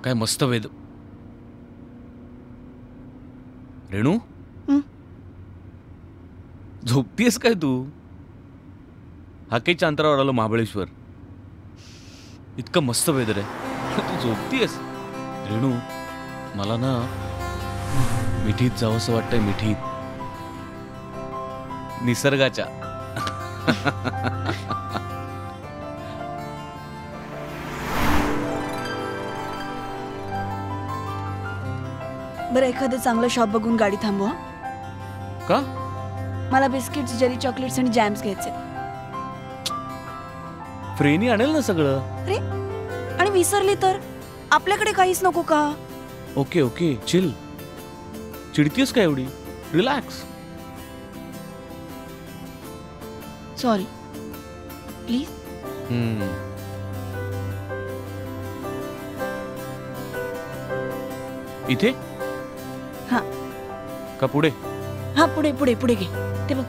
काय मस्त वेद. रेणू झोपतीयस काय तू? हाकेच्या अंतरावर आलो महाबळेश्वर. इतकं मस्त वेदर आहे, तू झोपतीयस? रेणू मला ना मिठीत जावंसं वाटतंय, मिठीत निसर्गाच्या. बरं एखादं चांगलं शॉप बघून गाडी थांबवा. का? मला बिस्किट्स, जेली चॉकलेट्स आणि जॅम्स घ्यायचे. फ्रेनी आणेल ना सगळं. अरे आणि विसरली तर आपल्याकडे काहीच नको का? Okay okay chill. चिडतीयस का एवढी? रिलॅक्स. Sorry please. इथे हा का पुढे? हा पुढे पुढे पुढे घे. ते बघ.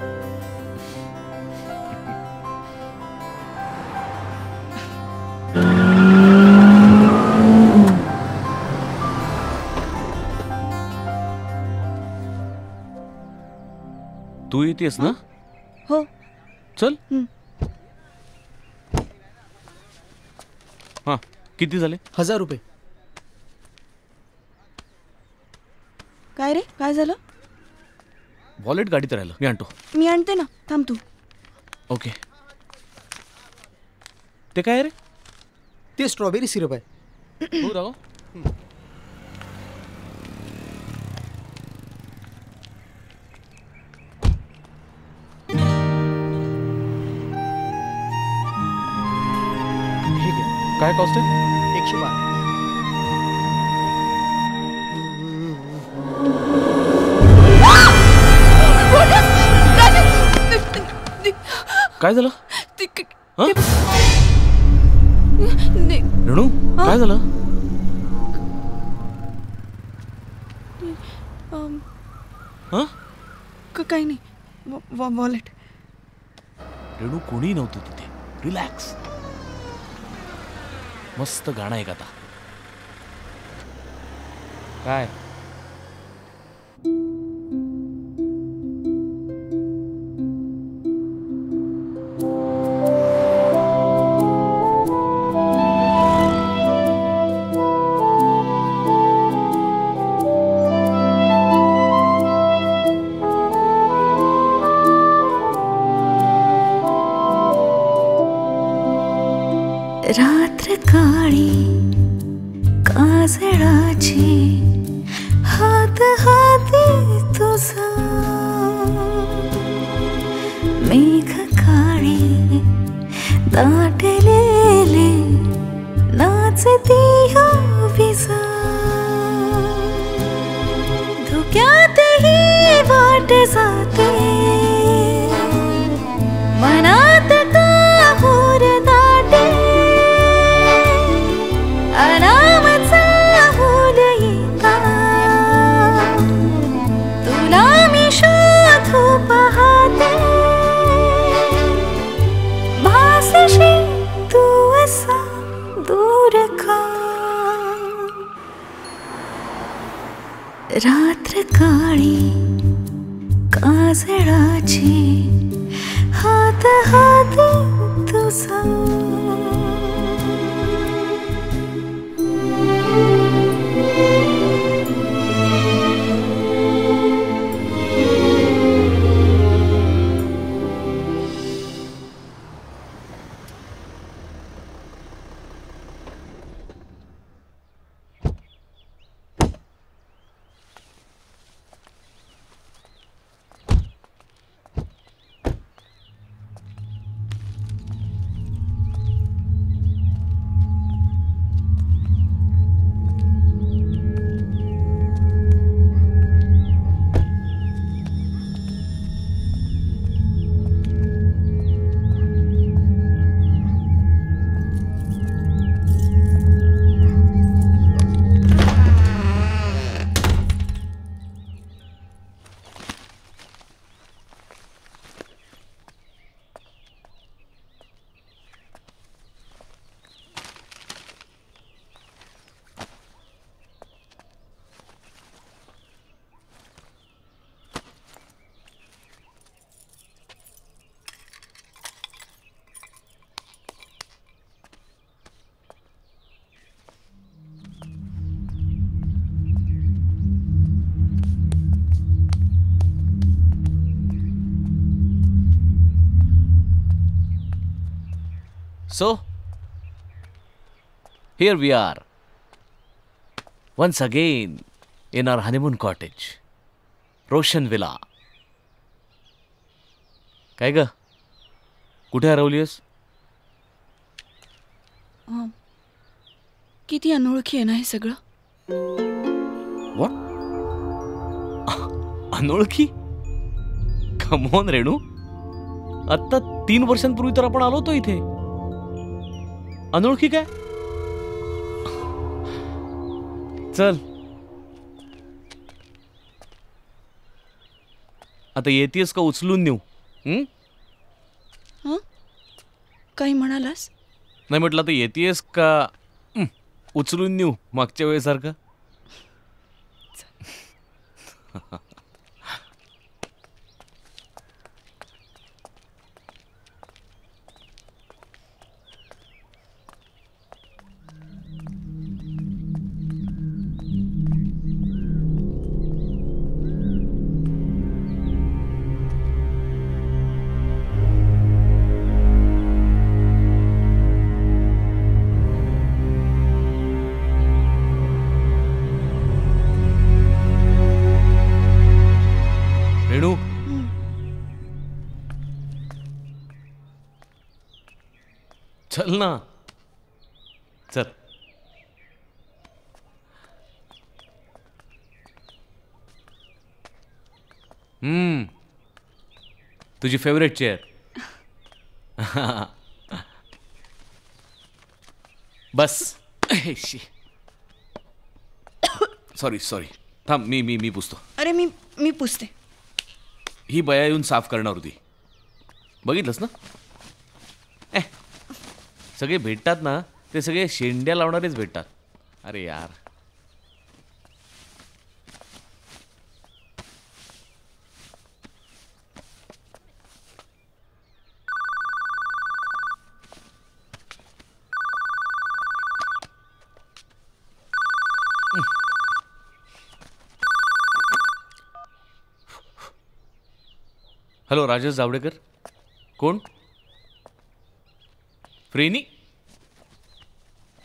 तू येतेस ना? हो चल. हा किती झाले? 1000 रुपये. काय रे, काय झालं? वॉलेट गाडीत राहिलं, मी आणतो. मी आणते ना, थांब तू. ओके. ते काय रे? ते स्ट्रॉबेरी सिरप आहे. हो राव. काय कॉस्ट आहे? 112. काय झालं? रेणू काय झालं? काही नाही, वॉलेट. रेणू कोणी नव्हतं तिथे. रिलॅक्स. मस्त गाणं आहे का आता? काय? रात्र काळी काजळाची हात हाती तुझा मेघ काळी दाटलेले नाचती विजा धुक्यातही वाट जाते मनात काहूर दाटे अनामचा होलयिता तुला मी शोधू पाहते भासशी तू असा दूर का रात्र काळी काजळाची हात हाती तुझा So, here we are. Once again in our honeymoon cottage. Roshan villa. काय ग? कुठे हरवलीस? किती अनोळखी आहे ना हे सगळं. What? अनोळखी? कम ऑन रेणू. आता 3 वर्षांपूर्वी तर आपण आलो होतो इथे. अनोळखी काय? चल आता येतेस का उचलून नेऊ? काही म्हणालास? नाही म्हटलं आता येतेस का उचलून नेऊ मागच्या वेळेसारखं? रेणू चल ना, चल. तुझी फेवरेट चेअर. बस. सॉरी सॉरी, थांब मी पुसतो. अरे मी पुसते. ही बया येऊन साफ करणार होती. बघितलंस ना? सगळे भेटतात ना ते सगळे शेंड्या लावणारेच भेटतात. अरे यार. हॅलो, राजेश जावडेकर. कोण? फ्रेनी?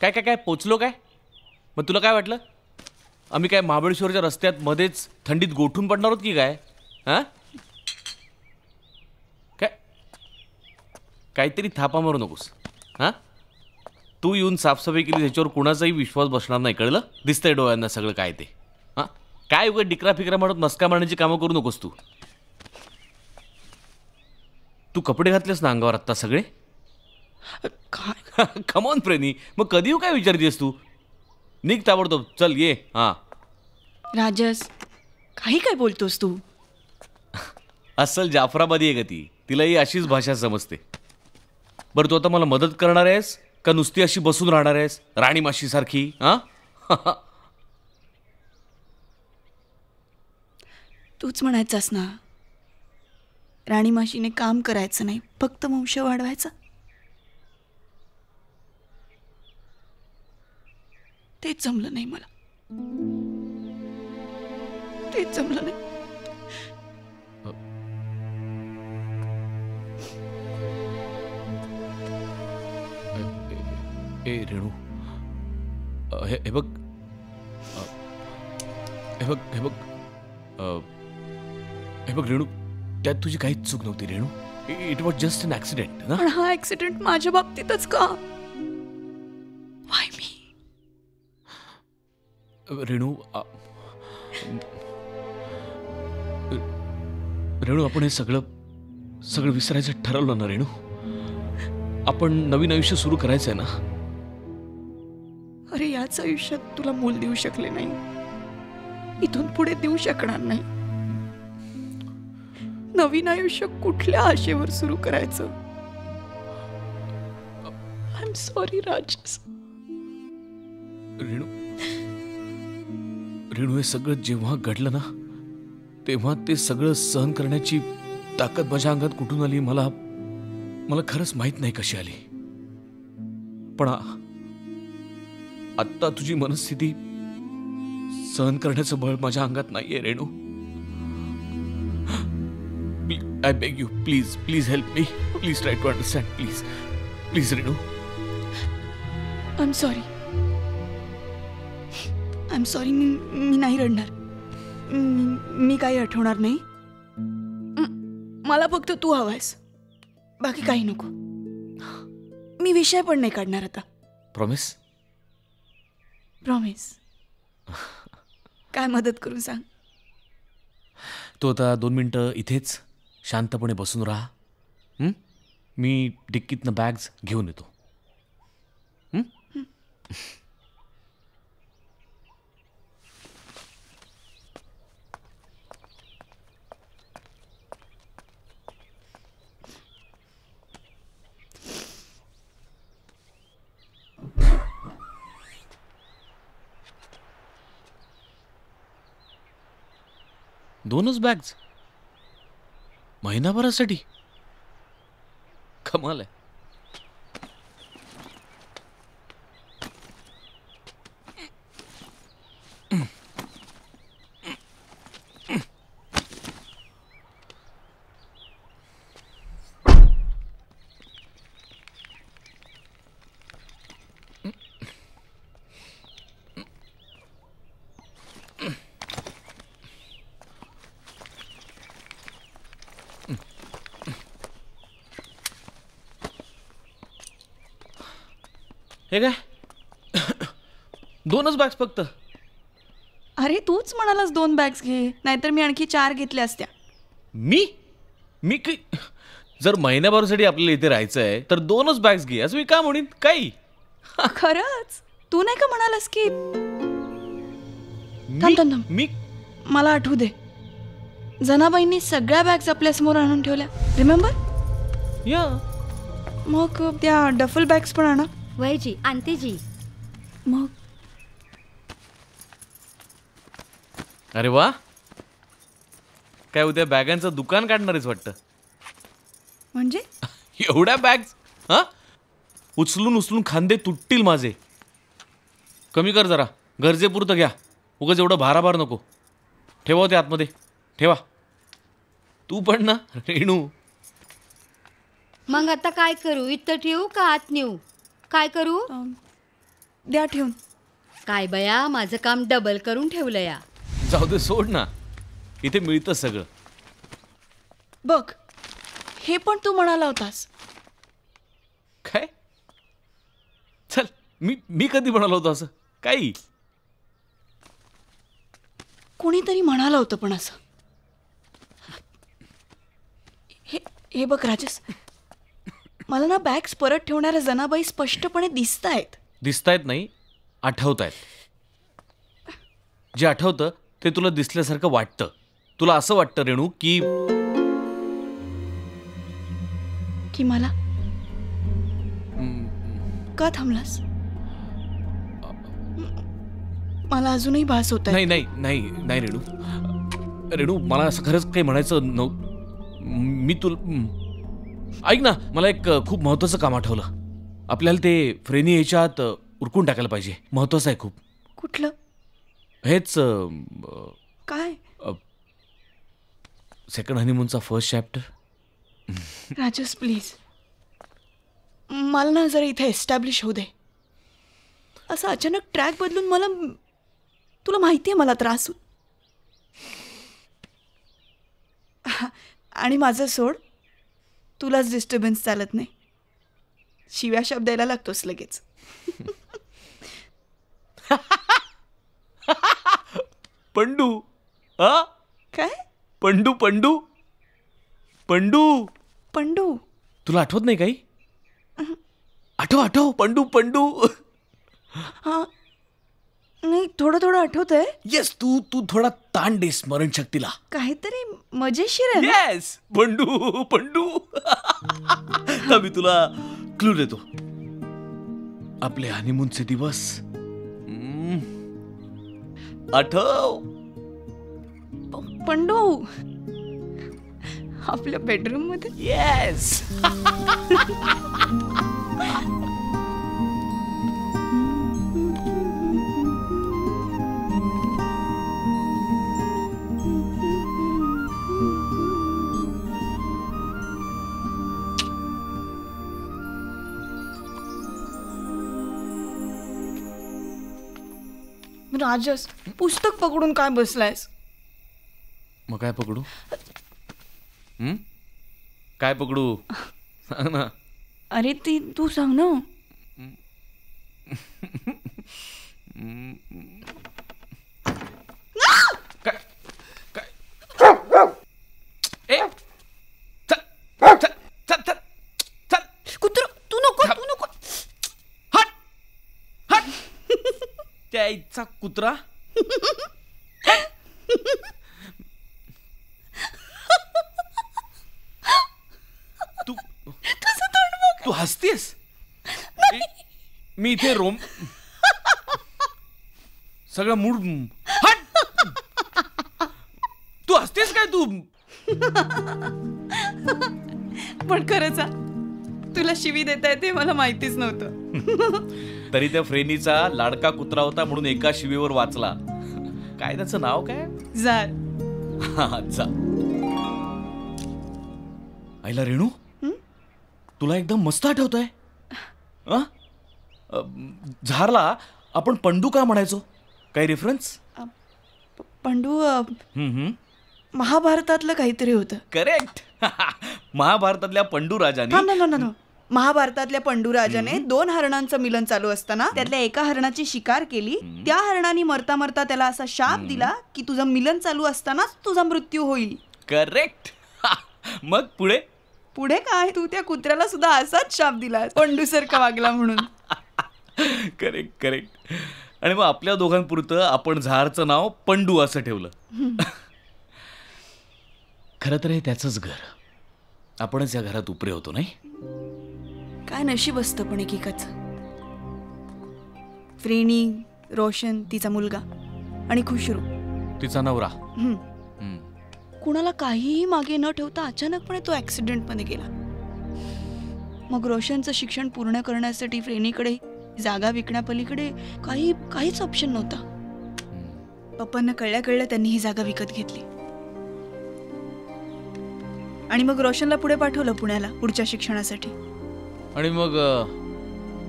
काय काय काय पोचलो काय? मग तुला काय वाटलं आम्ही काय महाबळेश्वरच्या रस्त्यात मध्येच थंडीत गोठून पडणार आहोत की काय? हां, काय काहीतरी थापा मारू नकोस. हां, तू येऊन साफसफाई केली त्याच्यावर कुणाचाही विश्वास बसणार नाही, कळलं? दिसतंय डोळ्यांना सगळं काय ते. हां, काय उगाच डिकरा फिकरा म्हणत मस्का मारण्याची कामं करू नकोस तू. तू कपडे घातलेस ना अंगावर आत्ता सगळे? कमॉन फ्रेनी, मग कधी काय विचारतेस तू? निघ ताबडतोब, चल ये. हां, राजस, काही काय बोलतोस तू? अस्सल जाफराबादी आहे का ती? तिलाही अशीच भाषा समजते. बरं, तू आता मला मदत करणार आहेस का नुसती अशी बसून राहणार आहेस राणी माशीसारखी? हां, तूच म्हणायचास ना राणी माशीने काम करायचं नाही, फक्त वंश वाढवायचा. तेच जमलं नाही मला. तेच जमलं नाही. ए रेणू, हे बघ, हे बघ, हे बघ, हे बघ रेणू, त्यात तुझी काहीच चूक नव्हती Renu. It was just an accident ना. पण हा ऍक्सिडेंट माझ्या बाबतीतच का? वाय मी? रेणू, रेणू, आपण हे सगळं विसरायचं ठरवलं ना रेणू? आपण नवीन आयुष्य सुरू करायचं आहे ना? अरे, याच आयुष्यात तुला मूल देऊ शकले नाही, इथून पुढे देऊ शकणार नाही. नवीन आयुष्य कुठल्या आशेवर सुरू करायचं? I am sorry Rajesh. Renu, Renu, हे सगळं जेव्हा घडलं ना तेव्हा ते सगळं सहन करण्याची ताकद माझ्या अंगात कुठून आली मला खरंच माहित नाही कशी आली. पण आत्ता तुझी मनस्थिती सहन करण्याचं बळ माझ्या अंगात नाहीये रेणू. I beg you, please help me. Please try to understand, please. Please, Renu. I am sorry. मी नाही रडणार. मी काही आठवणार नाही. मला फक्त तू हवायस, बाकी काही नको. मी विषय पण नाही काढणार आता. प्रॉमिस? प्रॉमिस. काय मदत करू सांग. तू आता 2 मिनटं इथेच शांतपणे बसून राहा. मी डिक्कीतनं बॅग्स घेऊन येतो. दोनच बॅग्स महिनाभरासाठी? कमाल आहे. हे काय? 2च बॅग्स फक्त? अरे तूच म्हणालास 2 बॅग्स घे, नाहीतर मी आणखी 4 घेतल्या असत्या. मी जर महिन्याभरासाठी आपल्याला इथे राहायचं आहे तर 2च बॅग्स घे असं मी का म्हणेन? काही खरंच तू नाही का म्हणालास की थांब मी मला आठवू दे. जनाबाईंनी सगळ्या बॅग्स आपल्या समोर आणून ठेवल्या, रिमेंबर? या मग त्या डफल बॅग्स पण आणा. वयजी आणते जी. मग अरे वा, काय उद्या बॅगांचं दुकान काढणारच वाटतं. म्हणजे एवढ्या बॅग्स? हा, उचलून उचलून खांदे तुटतील माझे. कमी कर जरा, गरजेपुरतं घ्या. उगाच एवढं भाराभार नको. ठेवा ते आतमध्ये ठेवा. तू पण ना रेणू. मग आता काय करू? इथं ठेवू का आत नेऊ? काय करू? द्या ठेवून. काय बया, माझं काम डबल करून ठेवलं या. जाऊ दे, सोड ना, इथे मिळतं सगळं. बघ, हे पण तू म्हणाला होतास. काय? चल, मी कधी म्हणालो होतो असं? काही कोणीतरी म्हणालं होतं पण असं. हे बघ राजेश, मला ना बॅग्स परत ठेवणाऱ्या जनाबाई स्पष्टपणे दिसतायत नाही, आठवतायत. जे आठवतं ते तुला दिसल्यासारखं वाटतं. तुला असं वाटतं रेणू की मला का थांबलास? मला अजूनही भास होत आहे. नाही रेणू, मला असं खरंच काही म्हणायचं नव्हतं. मी तुला ऐक ना, मला एक खूप महत्वाचं काम आठवलं. आपल्याला ते फ्रेनी ह्याच्यात उरकून टाकायला पाहिजे. महत्वाचं आहे खूप. कुठलं? हेच काय? सेकंड हनीमूनचा फर्स्ट चॅप्टर. राजेश प्लीज, मला ना जरा इथे एस्टॅब्लिश होऊ दे. असं अचानक ट्रॅक बदलून मला, तुला माहिती आहे मला त्रास होत. आणि माझं सोड, तुलाच डिस्टर्बन्स चालत नाही. शिव्या शब्द द्यायला लागतोस लगेच. पंडू. हा काय? पंडू पंडू पंडू पंडू तुला आठवत नाही काही? आठव पंडू पंडू. हा नाही, थोडं आठवतंय. येस, तू थोडा ताण दे स्मरणशक्तीला. काहीतरी मजेशीर आहे. येस, पंडू पंडू. मी तुला क्लू देतो. आपले हनीमूनचे दिवस आठव. पंडू आपल्या बेडरूम मध्ये. येस. राजस, पुस्तक पकडून काय बसलायस? मग काय पकडू? काय पकडू सांग ना. अरे ती तू सांग ना. काय काय ए चल चल चल चल चल कुत्र, तू नको, तू नको. हट हट त्या इच्छा कुत्रा. तू तू हसतेस. मी इथे रोम सगळं मूड. हट तू हसतेस काय तू. पण खरंच तुला शिवी देता येते मला माहितीच नव्हतं. तरी त्या फ्रेनीचा लाडका कुत्रा होता म्हणून एका शिवीवर वाचला. काय त्याचं नाव काय? जार. हा जा. आईला रेणू, तुला एकदम मस्त आठवतंय. झारला आपण पंडू का म्हणायचो? काही रेफरन्स? पंडू महाभारतातलं काहीतरी होतं. करेक्ट. महाभारतातल्या पंडू राजाने. no. महाभारतातल्या पंडूराजाने 2 हरणांचं मिलन चालू असताना त्यातल्या एका हरणाची शिकार केली. त्या हरणाने मरता मरता त्याला असा शाप दिला की तुझं मिलन चालू असतानाच तुझा मृत्यू होईल. करेक्ट. मग पुढे पुढे काय, तू त्या कुत्र्याला सुद्धा असाच शाप दिला पंडूसारखा वागला म्हणून. Correct correct. आणि मग आपल्या दोघांपुरतं आपण झारचं नाव पंडू असं ठेवलं. खरं तर हे त्याचंच घर. आपणच या घरात उपरे होतो नाही. काय नशीब असतं पण एकेकाचं. फ्रेनी, रोशन तिचा मुलगा आणि खुशरू तिचा नवरा. कुणाला काहीही मागे न ठेवता अचानकपणे तो ऍक्सिडेंटमध्ये गेला. मग रोशनचं शिक्षण पूर्ण करण्यासाठी फ्रेनीकडे जागा विकण्यापलीकडे काहीच ऑप्शन नव्हता. पप्पांना कळल्या त्यांनी ही जागा विकत घेतली आणि मग रोशनला पुढे पाठवलं पुण्याला पुढच्या शिक्षणासाठी. आणि मग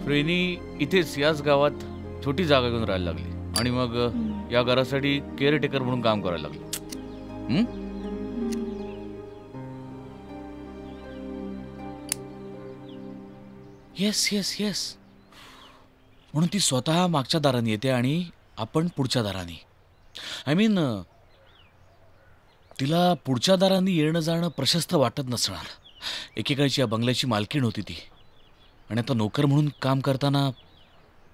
फ्रेनी इथेच याच गावात छोटी जागा घेऊन राहायला लागली. आणि मग या घरासाठी केअरटेकर म्हणून काम करायला लागली. Yes yes yes. म्हणून ती स्वतः मागच्या दाराने येते आणि आपण पुढच्या दाराने. आय मीन तिला पुढच्या दाराने येणं जाणं प्रशस्त वाटत नसणार. एकेकाळची या बंगल्याची मालकीण होती ती. आणि आता नोकर म्हणून काम करताना.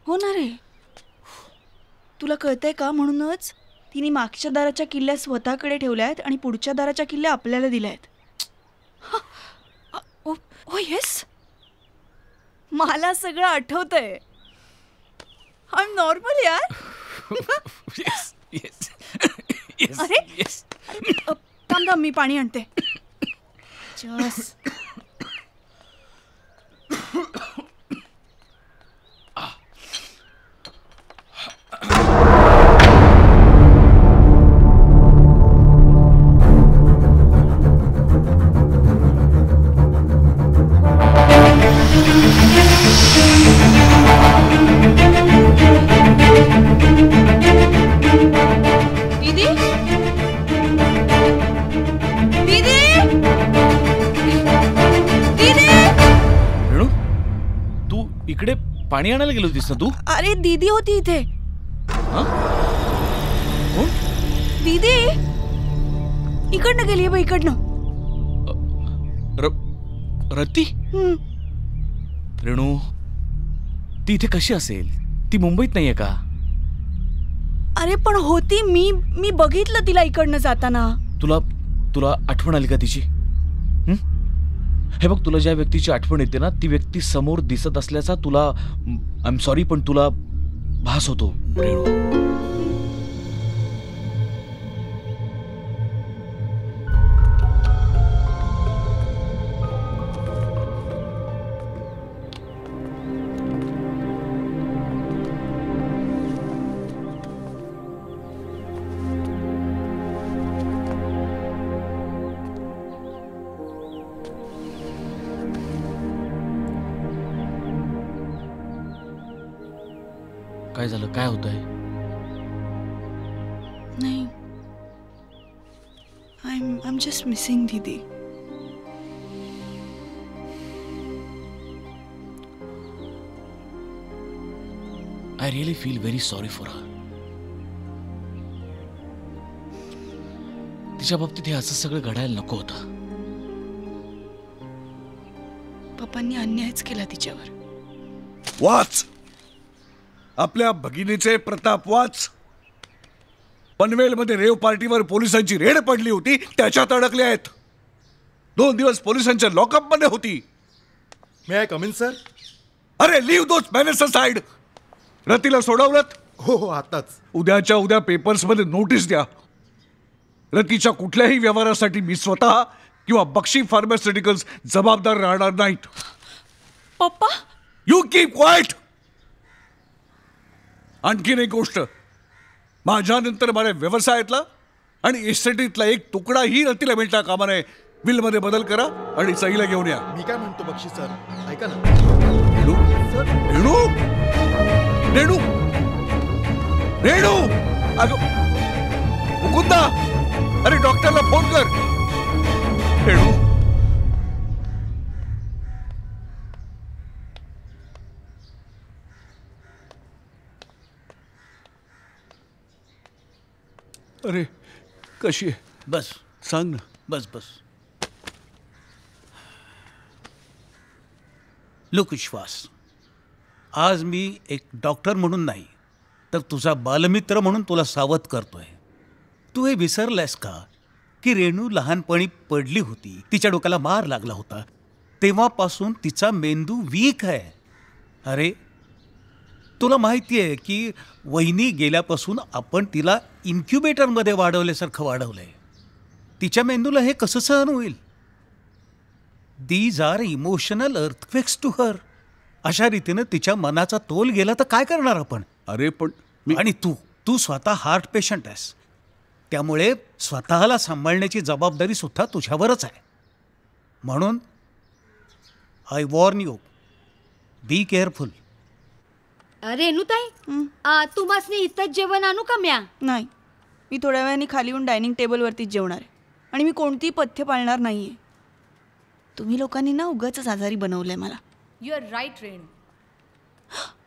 हो ना रे, तुला कळतंय का? म्हणूनच तिने मागच्या दाराच्या किल्ल्या स्वतःकडे ठेवल्या आहेत आणि पुढच्या दाराच्या किल्ल्या आपल्याला दिल्या आहेत. ओ येस, मला सगळं आठवतंय. आय एम नॉर्मल यार. येस येस येस अरे येस. थांब मी पाणी आणते. जस इकडे पाणी आणायला गेलो होतीस ना तू? अरे दीदी होती इथे. कोण? दीदी इकडनं गेली बा, इकडनं. रती. रेणू ती इथे कशी असेल? ती मुंबईत नाहीये का? अरे पण होती. मी बघितलं तिला इकडनं जाताना. तुला आठवण आली का तिची? हे बघ, तुला ज्या व्यक्तीची आठवण येते ना, ती व्यक्ती समोर दिसत असल्याचा तुला, आय एम सॉरी, पण तुला भास होतो रेणू. काय झालं? काय होतंय? जस्ट मिसिंग दीदी. I really feel very sorry for her. तिच्या बाबतीत हे असं सगळं घडायला नको होतं. पप्पांनी अन्यायच केला तिच्यावर. वाच, आपल्या भगिनीचे प्रताप वाच. पनवेलमध्ये रेव पार्टीवर पोलिसांची रेड पडली होती, त्याच्यात अडकले आहेत. 2 दिवस पोलिसांच्या लॉकअप मध्ये होती. मे आय कम इन सर? अरे लिव्ह दोस मॅनर्स असाइड. रतीला सोडवलं? हो आताच. उद्याच्या उद्या पेपर्स मध्ये नोटीस द्या. रतीच्या कुठल्याही व्यवहारासाठी मी स्वतः किंवा बक्षी फार्मास्युटिकल्स जबाबदार राहणार नाहीत. पप्पा, यू कीप क्वाइट. आणखीन एक गोष्ट, माझ्यानंतर माझ्या व्यवसायातला आणि इस्टेटीतला एक तुकडाही रतीला मिळता कामा नये. बिलमध्ये बदल करा आणि सहीला घेऊन या. मी काय म्हणतो बक्षी सर, ऐका ना. रेणू, रेणू, रेणू, रेणू, अगं मुकुंदा, अरे डॉक्टरला फोन कर. रेणू, अरे कशी आहे? बस सांग ना. बस बस. लोक विश्वास, आज मी एक डॉक्टर म्हणून नाही तर तुझा बालमित्र म्हणून तुला सावध करतोय. तू हे विसरलायस का की रेणू लहानपणी पडली होती, तिच्या डोक्याला मार लागला होता, तेव्हापासून तिचा मेंदू वीक आहे. अरे तुला माहिती आहे की वहिनी गेल्यापासून आपण तिला इन्क्युबेटरमध्ये वाढवल्यासारखं वाढवलंय. तिच्या मेंदूला हे कसं सहन होईल? These are emotional earthquakes to her. अशा रीतीनं तिच्या मनाचा तोल गेला तर काय करणार आपण? अरे पण आणि तू स्वतः हार्ट पेशंट आहेस, त्यामुळे स्वतःला सांभाळण्याची जबाबदारी सुद्धा तुझ्यावरच आहे. म्हणून I warn you, be careful. रेणुताई, तुम्हासनी इथंच जेवण आणू का म्या? नाही, मी थोड्या वेळाने खाली येऊन डायनिंग टेबलवरतीच जेवणार आहे. आणि मी कोणतीही पथ्य पाळणार नाहीये. तुम्ही लोकांनी ना उगाचच आजारी बनवलंय मला. यू आर राईट रेणू.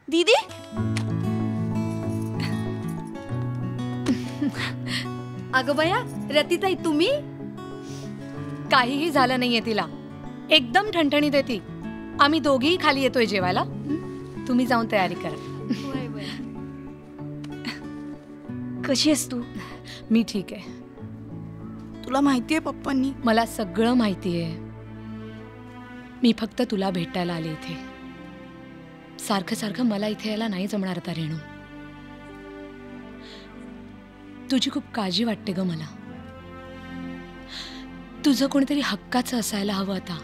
दीदी, अगं बया, रतीताई तुम्ही? काहीही झालं नाहीये तिला, एकदम ठणठणीत आहे ती. आम्ही दोघीही खाली येतोय जेवायला. तुम्ही जाऊन तयारी करा. कशी आहेस तू? मी ठीक आहे. तुला माहितीये पप्पांनी? मला सगळं माहिती आहे. मी फक्त तुला भेटायला आले इथे. सारखं सारखं मला इथे यायला नाही जमणार आता रेणू. तुझी खूप काळजी वाटते ग मला. तुझं कोणीतरी हक्काचं असायला हवं आता,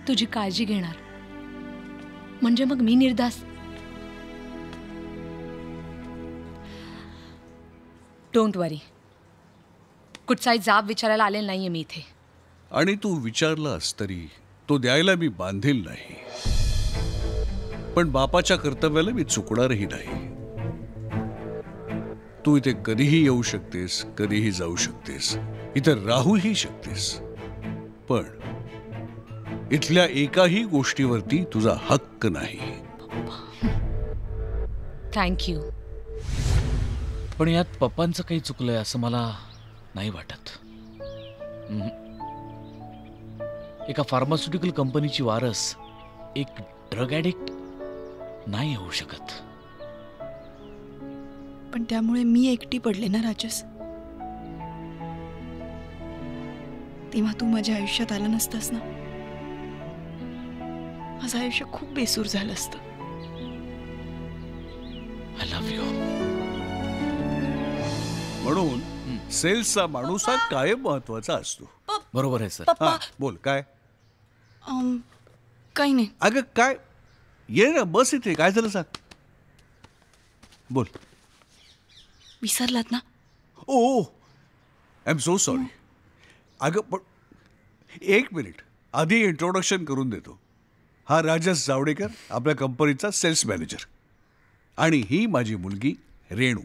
तुझी काळजी घेणार. म्हणजे मग मी निर्धास. डोंट वरी, कुठचाही जाब विचारायला आलेला नाहीये मी इथे. आणि तू विचारलास तरी तो द्यायला मी बांधील नाही. पण बापाच्या कर्तव्याला मी चुकणारही नाही. तू इथे कधीही येऊ शकतेस, कधीही जाऊ शकतेस, इथे राहूही शकतेस. पण इथल्या एकाही गोष्टीवरती तुझा हक्क नाही. थँक्यू. पण यात पप्पांचं काही चुकलंय असं मला नाही वाटत. एका फार्मास्युटिकल कंपनीची वारस एक ड्रग ॲडिक्ट नाही होऊ शकत. पण त्यामुळे मी एकटी पडले ना राजस. तेव्हा तू माझ्या आयुष्यात आला नसतास ना, माझं आयुष्य खूप बेसूर झालं असतं. I love you. म्हणून सेल्सचा माणूस हा कायम महत्वाचा असतो. बरोबर आहे सर. हा, बोल काय? काही नाही. अगं काय, ये ना, बस इथे. काय झालं सांग, बोल. विसरलात ना? ओ आय एम सो सॉरी. अगं पण एक मिनिट, आधी इंट्रोडक्शन करून देतो. हा राजस जावडेकर, आपल्या कंपनीचा सेल्स मॅनेजर. आणि ही माझी मुलगी रेणू.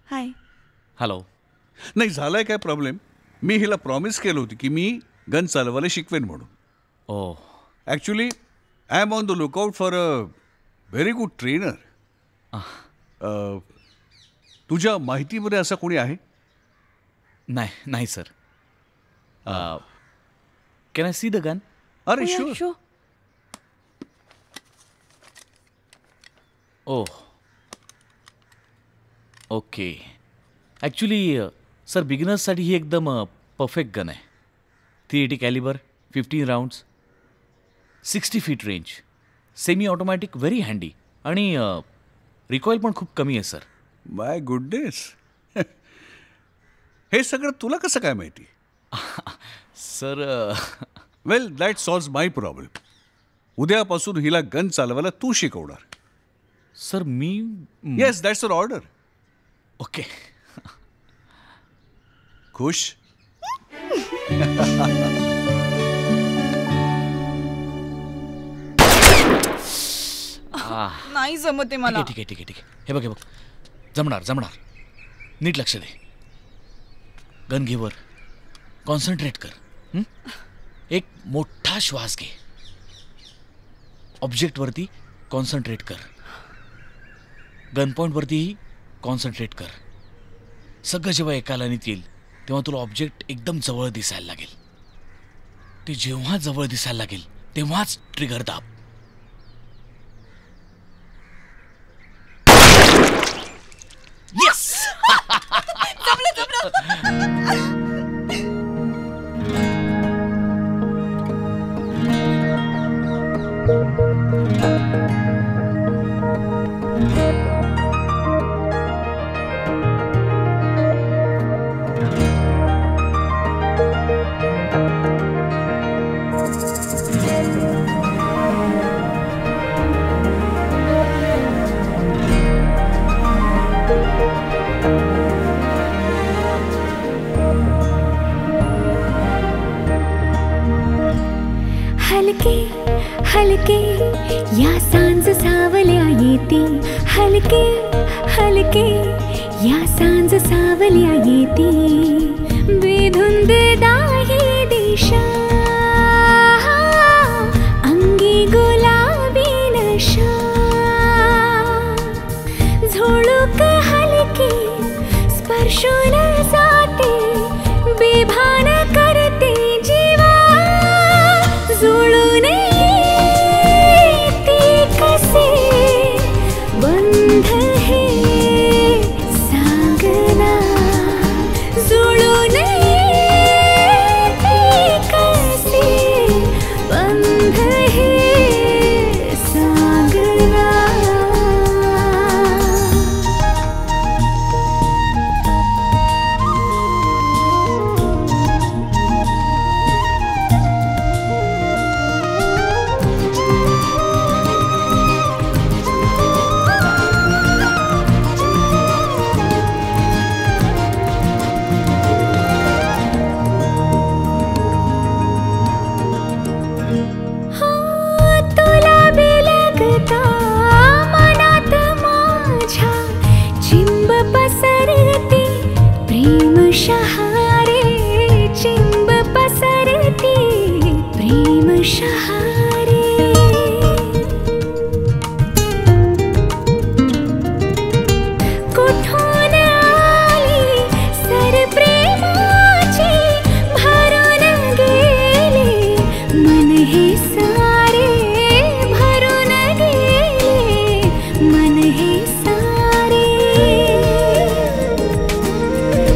हाय. हॅलो. नाही झालाय काय प्रॉब्लेम? मी हिला प्रॉमिस केलं होती की मी गन चालवायला शिकवेन म्हणून. Oh actually I am on the lookout for a very good trainer. तुझ्या माहितीमध्ये असं कोणी आहे? नाही sir. Can I see the gun? अरे sure. Oh okay. Actually sir बिगिनर्ससाठी ही एकदम परफेक्ट गन आहे. 380 calibre, 15 rounds, 60 feet range, semi automatic, very handy आणि रिकॉईल पण खूप कमी आहे सर. माय गुडनेस. हे सगळं तुला कसं काय माहिती? Sir well that solves my problem. उद्यापासून हिला गन चालवायला तू शिकवणार. सर मी yes that's an order. Okay. खुश? नाही जमते मला. ठीक आहे. हे बघ जमणार. नीट लक्ष दे. गन घे वर, कॉन्सन्ट्रेट कर. एक मोठा श्वास घे. ऑब्जेक्टवरती कॉन्सन्ट्रेट कर. गन पॉईंटवरतीही कॉन्सन्ट्रेट कर. सगळं जेव्हा एका लाईनीत येईल तेव्हा तुला ऑब्जेक्ट एकदम जवळ दिसायला लागेल. ते जेव्हा जवळ दिसायला लागेल तेव्हाच ट्रिगर दाब. येस. हलके हलके या सांज सावल्या येते. हलके हलके या सांज सावल्या येते. बेधुंद दाही दिशा, अंगी गुलाबी नशा. झुळूक हलके स्पर्शून जाते. बेभान करते जीवा. जुळून येते कसे बंध हे सांगना. जुळून येते कसे बंध हे सांगना.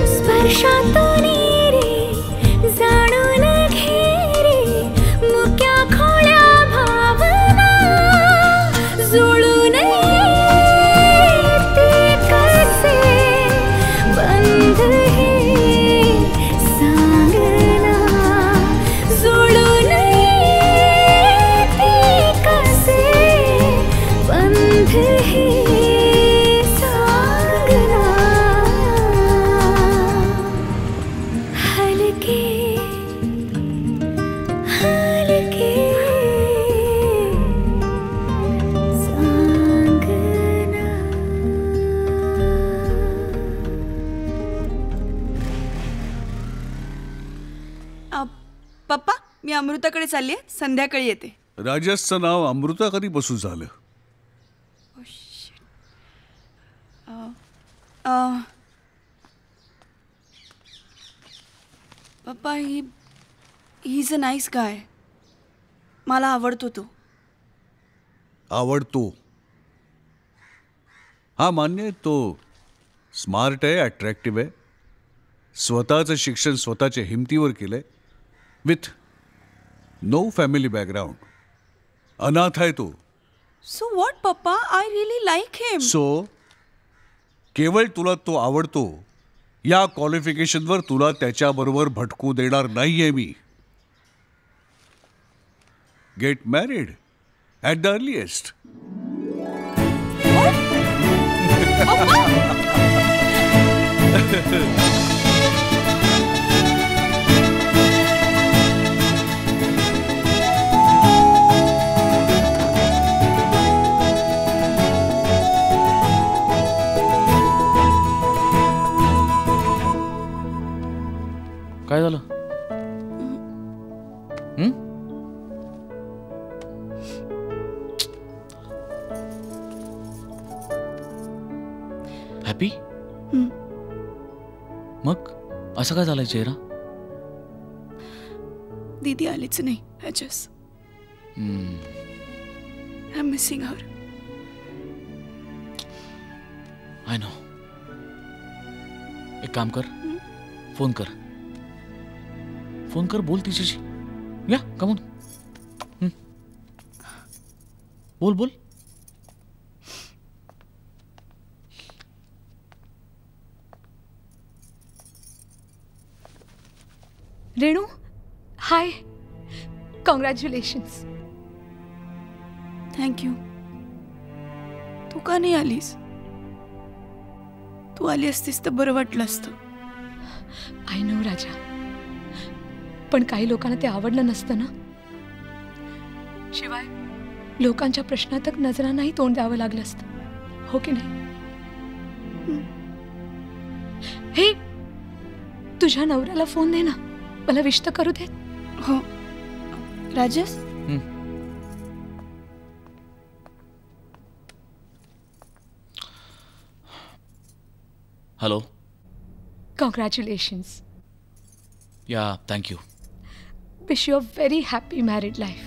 स्पर्शातून रे जाणून घे रे मुक्या खोल पप्पा मी अमृताकडे चालली आहे, संध्याकाळी येते. राजसचं नाव अमृता कधीपासून झालं? पप्पा ही इज अ नाईस गाय. मला आवडतो तो. आवडतो? हा मान्य आहे. तो स्मार्ट आहे, अट्रॅक्टिव्ह आहे, स्वतःचं शिक्षण स्वतःच्या हिमतीवर केलंय, विथ नो फॅमिली बॅकग्राऊंड. अनाथ आहे तो. सो व्हॉट पप्पा, I really like him. So केवळ तुला तो आवडतो या क्वालिफिकेशनवर तुला त्याच्याबरोबर भटकू देणार नाहीये मी. Get married at the earliest. काय झालं? हॅपी? मग असं काय झालंय चेहरा? दीदी आलीच नाही. I am missing her. I know. एक काम कर, फोन कर. फोन कर, बोल तिच्याशी. या कमून बोल बोल. रेणू, हाय. कॉंग्रॅच्युलेशन्स. थँक्यू. तू का नाही आलीस? तू आली असतीस तर बरं वाटलं असतं. आय नो राजा, पण काही लोकांना ते आवडलं नसतं ना. शिवाय लोकांच्या प्रश्नातक नजरांनाही तोंड द्यावं लागलं असतं, हो की नाही? हे तुझ्या नवऱ्याला फोन दे ना, मला विश तर करू दे. हो. Rajesh, hello. Congratulations. Yeah thank you. Wish you a very happy married life.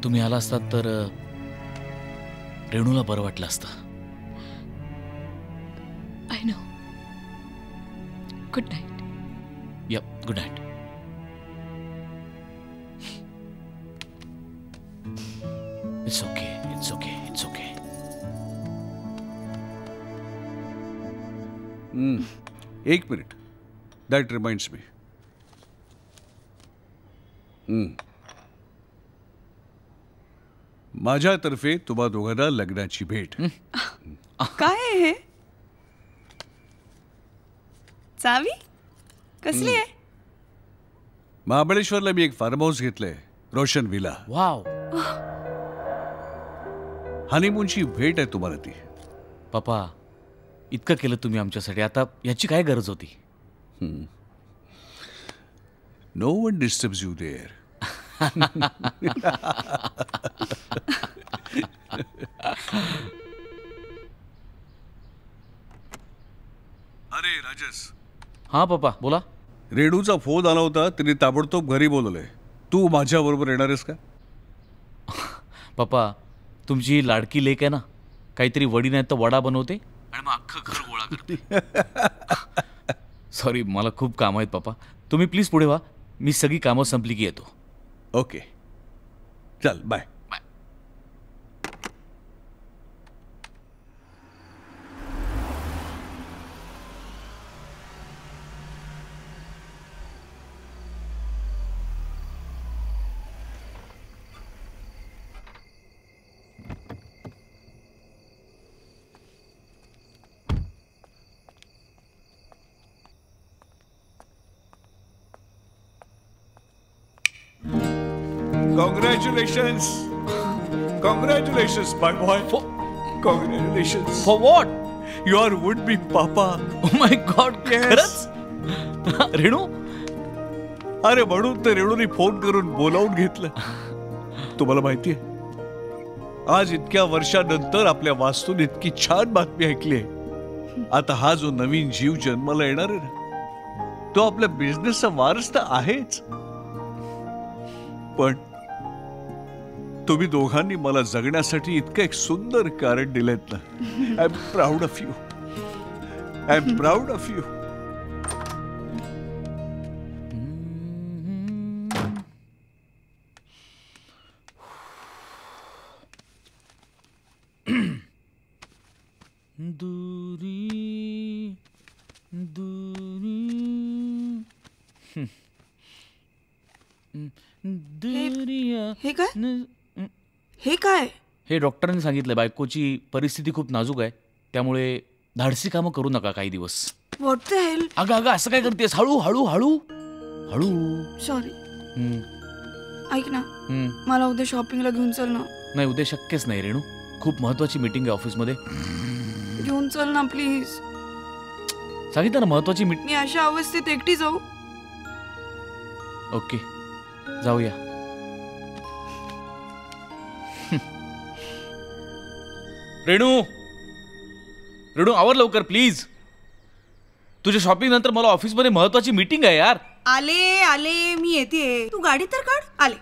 तुम्ही आला असतात तर रेणूला बरं वाटलं असतं. I know. Good night. Yeah good night. It's okay, it's okay, it's okay. एक मिनिट. That reminds me. माझ्यातर्फे तुम्हा दोघांना लग्नाची भेट. काय आहे हे? चावी कसली आहे? महाबळेश्वरला मी एक फार्म हाऊस घेतलंय, रोशन विला. वाव. हनीमूनची भेट आहे तुम्हाला ती. पप्पा, इतकं केलं तुम्ही आमच्यासाठी, आता याची काय गरज होती? No one disturbs you there. अरे राजेश. हा पप्पा बोला. रेणूचा फोन आला होता, तिने ताबडतोब घरी बोलवलंय. तू माझ्या बरोबर येणार आहेस का? पप्पा, तुमची लाडकी लेक आहे ना, काहीतरी वडी नाही तर वडा बनवते आणि मग अख्खं घर गोळा करते. सॉरी, मला खूप कामं आहेत पप्पा. तुम्ही प्लीज पुढे व्हा, मी सगळी कामं संपली की येतो. ओके, चल bye. Congratulations. Congratulations, my boy. Congratulations. For what? Your would-be papa. Oh my God. Yes. खरंच? रेणू, अरे म्हणून तर रेणूने फोन करून बोलावून घेतलं. तुम्हाला माहितीये, आज इतक्या वर्षानंतर आपल्या वास्तून इतकी छान बातमी ऐकली. आता हा जो नवीन जीव जन्माला येणार आहे ना, तो आपल्या बिझनेसचा वारस तर आहेच, पण तुम्ही दोघांनी मला जगण्यासाठी इतकं एक सुंदर कारण दिलेत ना. I am proud of you. I am proud of you. दूरी दूरी दुरिया. हे काय हे काय? हे डॉक्टरांनी सांगितलं, बायकोची परिस्थिती खूप नाजूक आहे, त्यामुळे धाडसी कामं करू नका काही दिवस. What the hell? अगं अगं असं काय करतेस? हळू हळू हळू हळू. सॉरी. हम्म, ऐक ना, हम्म. मला उद्या शॉपिंगला घेऊन चल ना. नाही, उद्या शक्यच नाही रेणू, खूप महत्वाची मीटिंग आहे ऑफिसमध्ये. घेऊन चल ना प्लीज. सांगितलं ना, महत्वाची मीटिंग. मी अशा अवस्थेत एकटी जाऊ? ओके, जाऊया. रेणू रेणू आवर लवकर प्लीज. तुझ्या शॉपिंग नंतर मला ऑफिसमध्ये महत्वाची मीटिंग आहे यार. आले आले, मी येते. तू गाडी तर काढ. आले.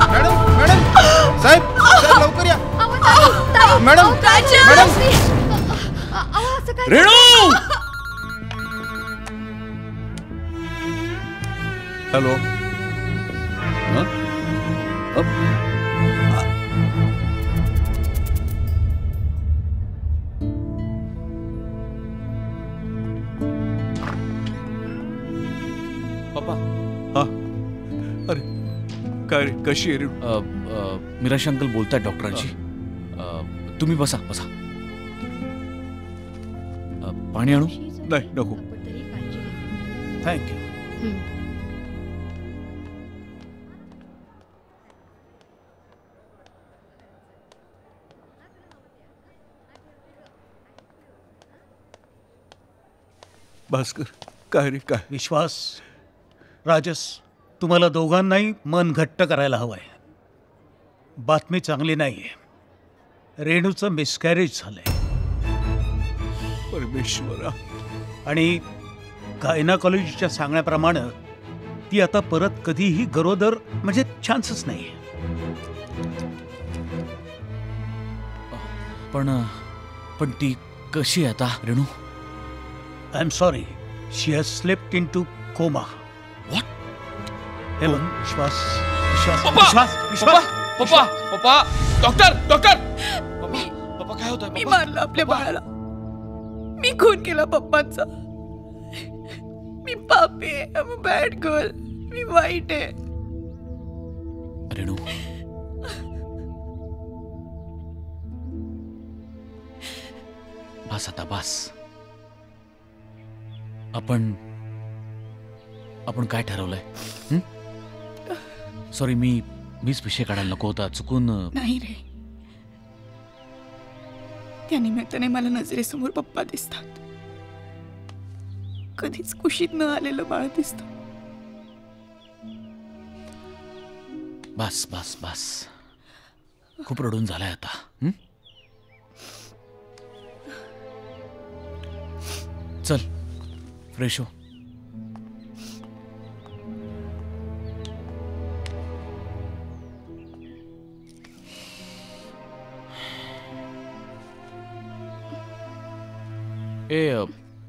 मॅडम मॅडम साहेब साहेब लवकर या. मॅडम मॅडम रेणू. हॅलो. पप्पा. हा, अरे काय रे, कशी आहे रे? मिराशी अंकल बोलतायत डॉक्टरांशी. तुम्ही बसा बसा. पाणी आणू? नाही, नको. थँक्यू. भास्कर, काय रे काय? विश्वास, राजस, तुम्हाला दोघांनाही मन घट्ट करायला हवंय. बातमी चांगली नाहीये. रेणूचं मिसकॅरेज झालंय परमेश्वरा. आणि गायनाकॉलॉजीच्या सांगण्याप्रमाणे ती आता परत कधीही गरोदर म्हणजे चान्सच नाही. पण ती कशी आहे आता Renu? I am sorry, she has slipped into coma. What? हे बघ विश्वास, विश्वास, पप्पा! विश्वास, विश्वास. पप्पा पप्पा, डॉक्टर डॉक्टर. पप्पा काय होतं? मी मारलं आपल्या बाळाला. मी खून केला पप्पांचा. मी पापी आहे. I am a bad girl. मी वाईट आहे. रेणू, बस आता बस. आपण काय ठरवलंय? सॉरी, मीच विषय काढायला नको होता, चुकून. नाही रे, त्या निमित्ताने मला नजरेसमोर पप्पा दिसतात. कधीच कुशीत न आलेलं बाळ दिसतं. बस बस बस, खूप रडून झालाय आता. चल फ्रेश हो.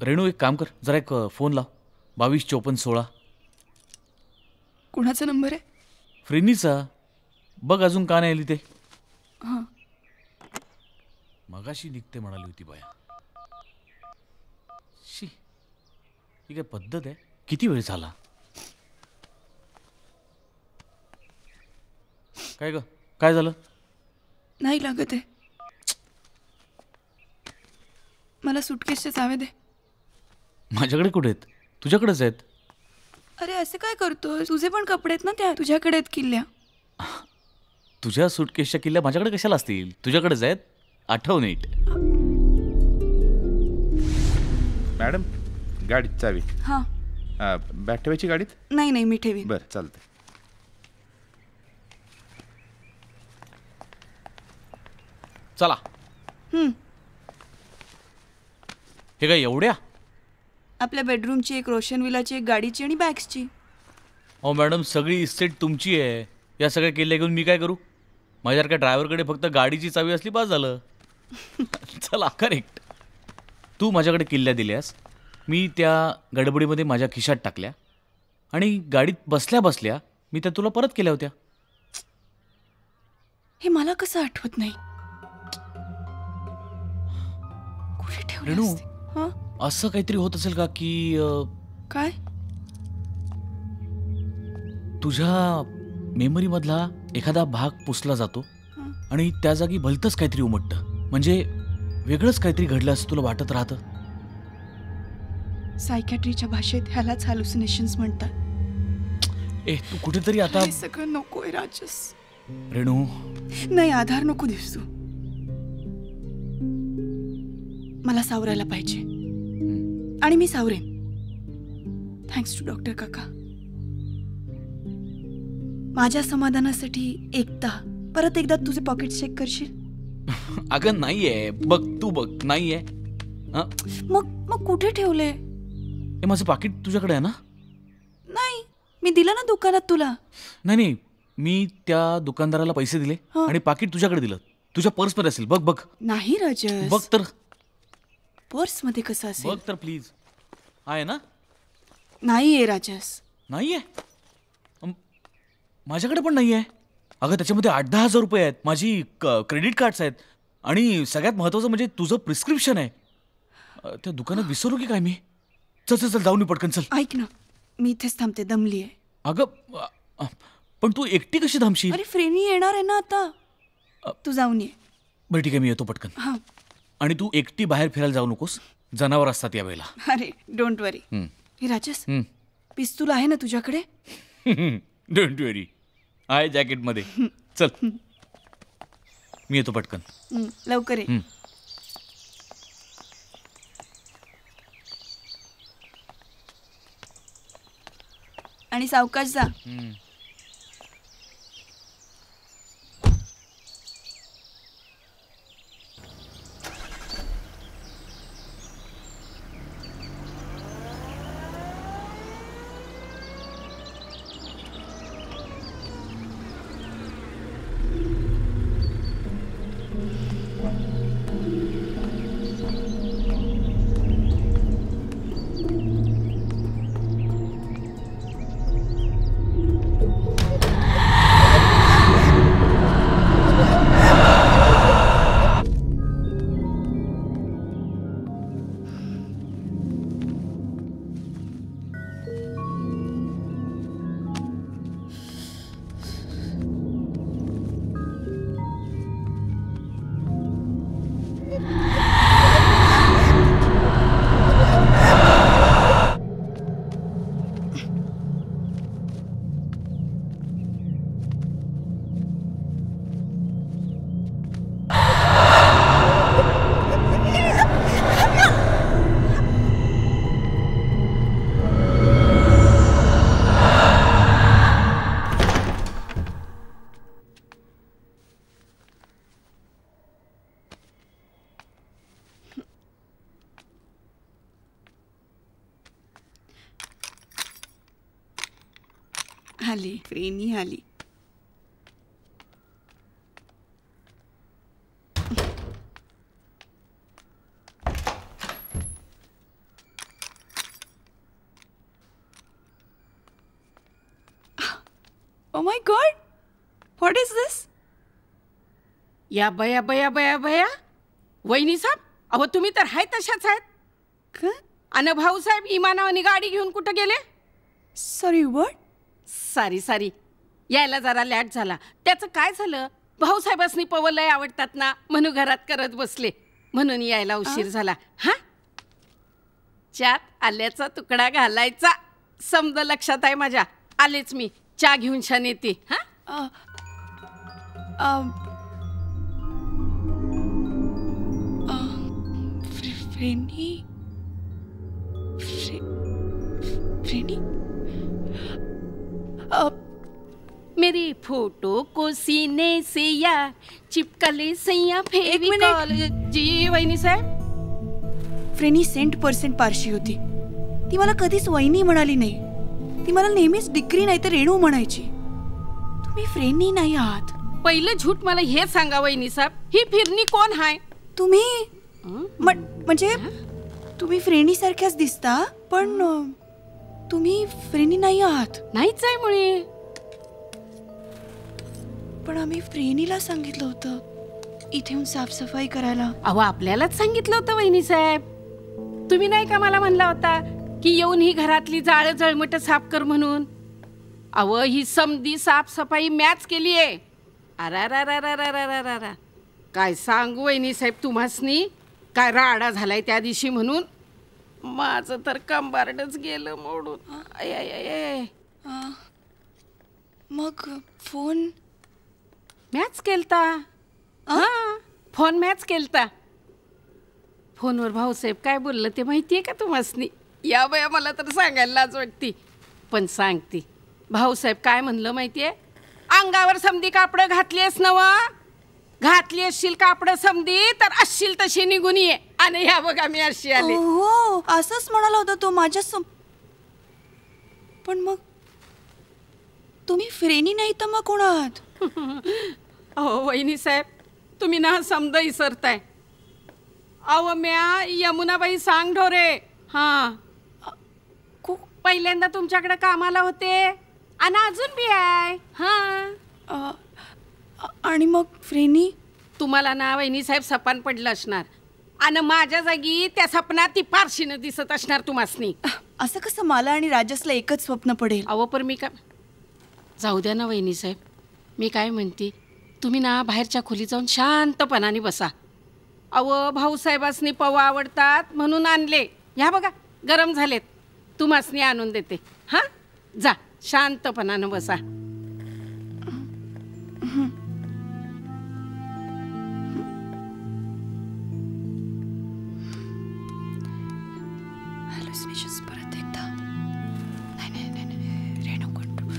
रेणू, एक काम कर, जरा एक फोन लाव. 225416. कुणाचा नंबर आहे? फ्रेनीचा. बघ अजून का नाही आली ते. हां, मगाशी निघते म्हणाली होती बाया. शी, ही काय पद्धत आहे? किती वेळ झाला? काय ग, काय झालं? नाही लागत आहे. मला सुटकेसच्या चाव्या दे. माझ्याकडे कुठे आहेत? तुझ्याकडेच आहेत. अरे असं काय करतोय? तुझे पण कपडे आहेत ना त्या. तुझ्याकडे आहेत किल्ल्या. तुझ्या सुटकेसच्या किल्ल्या माझ्याकडे कशाला असतील? तुझ्याकडेच आहेत. आठव नीट. मॅडम गाडीत चावी. हां. बॅग ठेवायची गाडीत? नाही नाही मी ठेवीन. बरं चालतंय. चला. हे काय एवढ्या? आपल्या बेडरूमची एक, रोशन विलाची एक, गाडीची आणि बॅग्सची. अहो मॅडम, सगळी इस्टेट तुमची आहे. या सगळ्या किल्ल्या घेऊन मी काय करू? माझ्यासारख्या ड्रायव्हरकडे फक्त गाडीची चावी असली बस झालं. चला, करेक्ट. तू माझ्याकडे किल्ल्या दिल्यास, मी त्या गडबडीमध्ये माझ्या खिशात टाकल्या आणि गाडीत बसल्या बसल्या मी त्या तुला परत केल्या होत्या. हे मला कसं आठवत नाही? कुठे ठेवले रेणू, असते? हं? असं काहीतरी होत असेल का की काय? तुझ्या मेमरीमधला एखादा भाग पुसला जातो आणि त्या जागी भलतंच काहीतरी उमटतं. म्हणजे वेगळंच काहीतरी घडलं असं तुला वाटत राहतं. सायकॅट्रीच्या भाषेत ह्यालाच हॅल्युसिनेशन्स म्हणतात. तू कुठेतरी आता. हे सगळं नकोय राजस. रेणू, नाही, आधार नको दिसू. मला सावरायला पाहिजे आणि मी सावरेन. थँक्स टू डॉक्टर काका. माझ्या समाधानासाठी परत एकदा तुझे पॉकेट चेक करशील? अगं नाहीये, बघ तू बघ, नाहीये. मग कुठे ठेवले? हे माझं पाकिट तुझ्याकडे आहे ना? नाही, मी दिलं ना दुकानात तुला. नाही, मी त्या दुकानदाराला पैसे दिले आणि पाकिट तुझ्याकडे दिलं. तुझ्या पर्समध्ये असेल, बघ बघ. नाही राजस, बघ तर. पर्स मध्ये कसं असेल? बघ तर प्लीज. आहे ना? नाहीये राजस. नाहीये? माझ्याकडे पण नाहीये. अगं त्याच्यामध्ये 8-10 हजार रुपये आहेत, माझी क्रेडिट कार्ड्स आहेत आणि सगळ्यात महत्वाचं म्हणजे तुझं प्रिस्क्रिप्शन आहे. त्या दुकानात विसरू की काय मी? चल चल चल, जाऊन पटकन चल. ऐक ना, मी इथेच थांबते, दमली आहे. अगं पण तू एकटी कशी थांबशील? अरे फ्रेनी येणार आहे ना आता. तू जाऊन ये. बरं ठीक आहे, मी येतो पटकन. हां. आणि तू एकटी बाहेर फिरायला जाऊ नकोस, जनावर असतात या वेळेला. अरे डोंट वरी. हे राजस, पिस्तूल आहे ना तुझ्याकडे? डोंट वरी, आहे जॅकेटमध्ये. चल, मी येतो पटकन. लवकर ये. आणि सावकाश जा. आली फ्रेनी आली. Oh my God! What is this? या बया बया बया बया, वहिनी साहेब, अहो तुम्ही तर हाय तशाच आहेत. का? अन भाऊसाहेब इमानावानी गाडी घेऊन कुठं गेले? Sorry, what? सारी यायला जरा लॅट झाला. त्याचं काय झालं, भाऊसाहेबांनी पवलय आवडतात ना, म्हणून घरात करत बसले, म्हणून यायला उशीर झाला. हा, चात आल्याचा तुकडा घालायचा, समज लक्षात आहे माझ्या. आलेच मी, चहा घेऊन छान येते. हा, फ्रेंडी फ्रेंडी मेरी फोटो को सीने से या चिपका ले सैया फेविकॉल जी वहिनी साहेब. फ्रेंडी 100% पारशी होती. ती मला कधीच वहिनी म्हणाली नाही. ती मला नेहमीच डिग्री नाही तर रेणू म्हणायची. तुम्ही फ्रेंडी नाही आहात. पहिलं झूट मला हे सांगा वहिनी साहेब, ही फिरणी कोण हाय? तुम्ही म्हणजे तुम्ही फ्रेंडी सारख्याच दिसता, पण तुम्ही फ्रेंडी नाही आहात. नाहीच आहे मुळे. पण आम्ही फ्रेंडीला सांगितलं होतं इथे येऊन साफसफाई करायला. अहो आपल्यालाच सांगितलं होतं वहिनी साहेब. तुम्ही नाही का मला म्हणला होता की येऊन ही घरातली जाळ जळमट साफ कर म्हणून. अहो ही समधी साफसफाई मॅच केली आहे. अरा काय सांगू वहिनी साहेब तुम्हासनी, काय राडा झालाय त्या दिवशी म्हणून. माझं तर कंबारडच गेलं मोडून. मग फोन मॅच केलता. हां फोन मॅच केलता. फोनवर भाऊसाहेब काय बोललं ते माहितीये का तुम्हासनी? या बया मला तर सांगायला लाज वाटती, पण सांगते. भाऊसाहेब काय म्हणलं माहितीये? अंगावर समधी कापडं घातलीस नव, घातली असशील कापडं समधी तर असशील तशी निघून ये. आणि ह्या बघा मी अशी आले. हो असंच म्हणाला होता तो माझ्या पण मग तुम्ही फ्रेंडी नाही तर मग कोण आहात? अहो वहिनी साहेब तुम्ही ना समजा इसरताय. अहो म्या यमुनाबाई सांग ढोरे. हां पहिल्यांदा तुमच्याकडे कामाला होते आणि अजून बी आहे. हां आणि मग फ्रेंडी तुम्हाला ना वहिनी साहेब सपान पडलं असणार आणि माझ्या जागी त्या सपनात ती पारशीनं दिसत असणार तुम्हासनी. असं कसं मला आणि राजसला एकच स्वप्न पडेल? अहो पण मी का जाऊ द्या ना वहिनी साहेब. मी काय म्हणते, तुम्ही ना बाहेरच्या खोलीत जाऊन शांतपणाने बसा. अहो भाऊसाहेबासनी पवा आवडतात म्हणून आणले. ह्या बघा गरम झालेत, तुम्हासनी आणून देते. हां जा शांतपणानं बसा. परत एकदा. नाही रेणू कंट्रोल.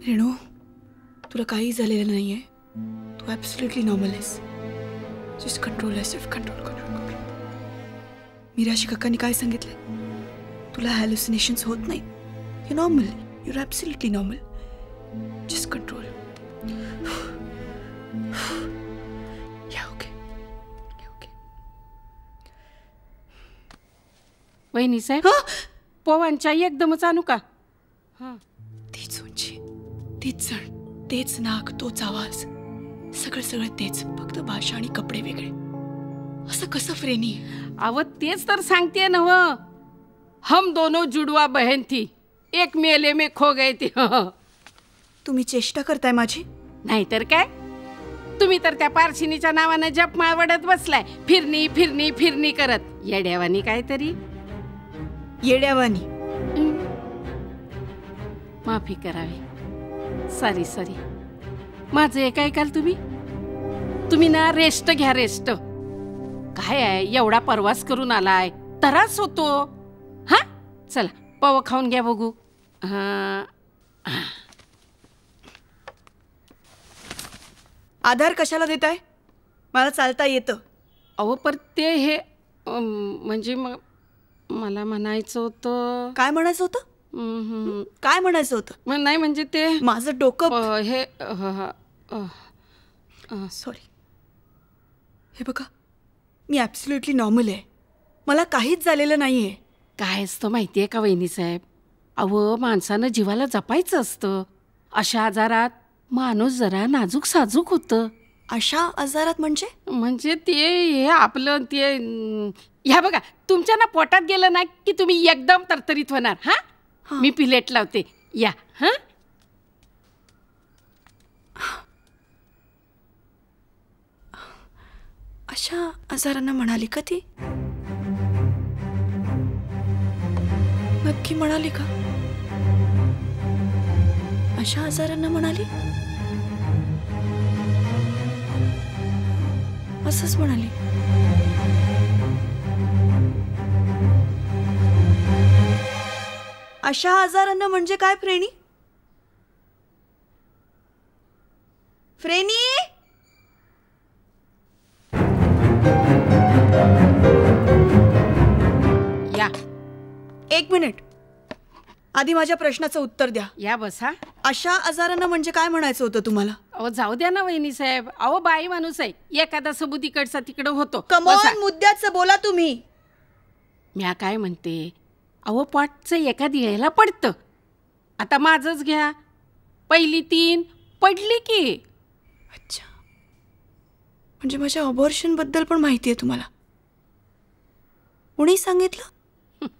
रेणू तुला काही झालेलं नाहीये. तू ॲब्सोल्युटली नॉर्मल आहेस. Just control yourself. कंट्रोल. मीराशी काकांनी काय सांगितलंय? तुला हॅल्युसिनेशन्स होत नाही. You normal. You absolutely normal. Just control. वहिनी साहेब पवांच्या एकदमच आणू का? हां तीच उंची, तीच जण, तेच नाक, तोच आवाज, सगळं तेच, फक्त भाषा आणि कपडे वेगळे. असं कसं फ्रेंडी? अव तेच तर सांगते नव. हम दोनों जुडवा बहन थी, एक मेले में खो गए थे. तुम्ही चेष्टा करताय माझी? नाहीतर काय. तुम्ही तर त्या पारशिनीच्या नावानं जपमाळ वडत बसलाय. फिरणी करत. येड्यावानी काहीतरी. येड्यावानी. माफी करावी. सॉरी. माझं एक ऐकाल तुम्ही ना रेस्ट घ्या. रेस्ट काय आहे, एवढा प्रवास करून आलाय, त्रास होतो. हा चला पव खाऊन घ्या बघू. आधार कशाला देताय? मला चालता येतं. अहो पर ते हे म्हणजे मला म्हणायचं होतं. काय म्हणायचं होतं? काय म्हणायचं होतं? नाही म्हणजे ते माझं डोकं हे सॉरी. हे बघा, मी ॲब्सोल्युटली नॉर्मल आहे. मला काहीच झालेलं नाही आहे. काय असतं माहिती आहे का वहिनीसाहेब, अहो माणसानं जीवाला जपायचं असतं. अशा आजारात माणूस जरा नाजूक साजूक होतं. अशा आजारात म्हणजे ते हे आपलं ते ह्या बघा, तुमच्या ना पोटात गेलं ना की तुम्ही एकदम तरतरीत होणार. हां, मी पिलेट लावते, या. हां, अशा आजारांना म्हणाली का ती? नक्की म्हणाली का? अशा आजारांना म्हणाली? असंच म्हणाली. अशा आजारांना म्हणजे काय फ्रेणी? फ्रेणी, या. एक मिनिट, आधी माझ्या प्रश्नाचं उत्तर द्या. या बसा. अशा आजारांना म्हणजे काय म्हणायचं होतं तुम्हाला? अहो जाऊ द्या ना वहिनी साहेब, अहो बाई माणूस आहे, एखादा सबूत इकडचा तिकडं होतो. कमॉन, मुद्द्याचं बोला तुम्ही. म्या काय म्हणते, अहो पोटचं एखादी यायला पडतं. आता माझंच घ्या, पहिली 3 पडली की. अच्छा, म्हणजे माझ्या अबॉर्शन बद्दल पण माहिती आहे तुम्हाला? कोणी सांगितलं?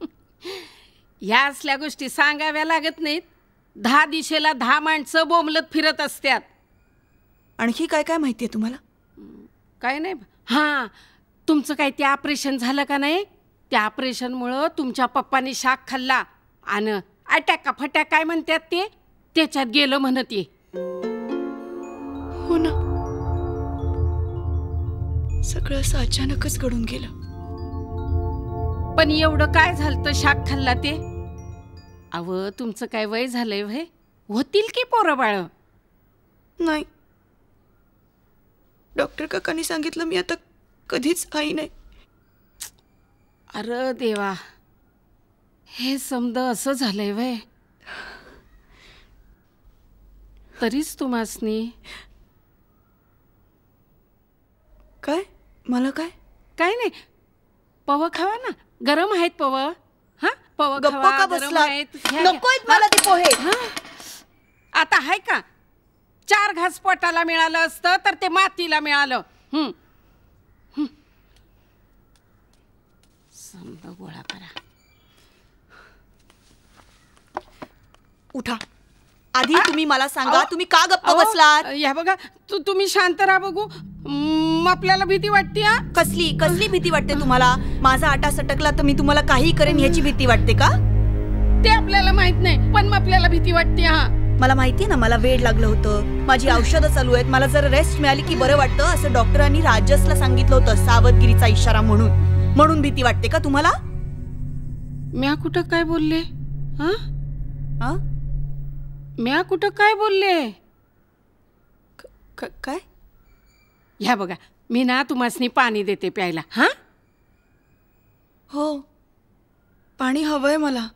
ह्या असल्या गोष्टी सांगाव्या लागत नाहीत. 10 दिशेला 10 माणसं बोंबलत फिरत असतात. आणखी काय काय माहिती आहे तुम्हाला? काय नाही. हां, तुमचं काय ते ऑपरेशन झालं का नाही? त्या ऑपरेशनमुळं तुमच्या पप्पाने शाक खाल्ला आणि अटॅक का फटॅक काय म्हणतात ते त्याच्यात गेलं म्हणत ये. हो ना, सगळं असं अचानकच घडून गेलं. पण एवढं काय झालं शाक खाल्ला ते? अव तुमचं काय वय झालंय व्हय? होतील की पोरं बाळ? नाही, डॉक्टर काकांनी सांगितलं मी आता कधीच आई नाही. अरे देवा, हे समद असं झालंय व्हय? तरीच तुम्हासनी काय? मला काय? काय नाही, पव खावा ना, गरम आहेत पव. हा, पव गप्पा खावा, का गरम बसला? आहेत. नकोयत मला ते पोहे. आता आहे का? 4 घास पोटाला मिळालं असतं तर ते मातीला मिळालं. समद गोळा करा. उठा, आधी तुम्ही मला सांगा, तुम्ही का गप्प बसलात? या बघा, तुम्ही शांत राहा बघू. आपल्याला भीती वाटते. कसली कसली भीती वाटते तुम्हाला? माझा आटा सटकला तर मी तुम्हाला काही करेन याची भीती वाटते का? ते आपल्याला माहित नाही, पण आपल्याला भीती वाटते. मला माहितीये ना, मला वेळ लागलं होतं, माझी औषधं चालू आहेत, मला जर रेस्ट मिळाली की बरं वाटतं, असं डॉक्टरांनी राजसला सांगितलं होतं, सावधगिरीचा इशारा म्हणून भीती वाटते का तुम्हाला? म्या कुठं काय बोलले? म्या कुठं काय बोलले? काय? ह्या बघा, मी ना तुम्हासनी पाणी देते प्यायला. हो, पाणी हवंय मला.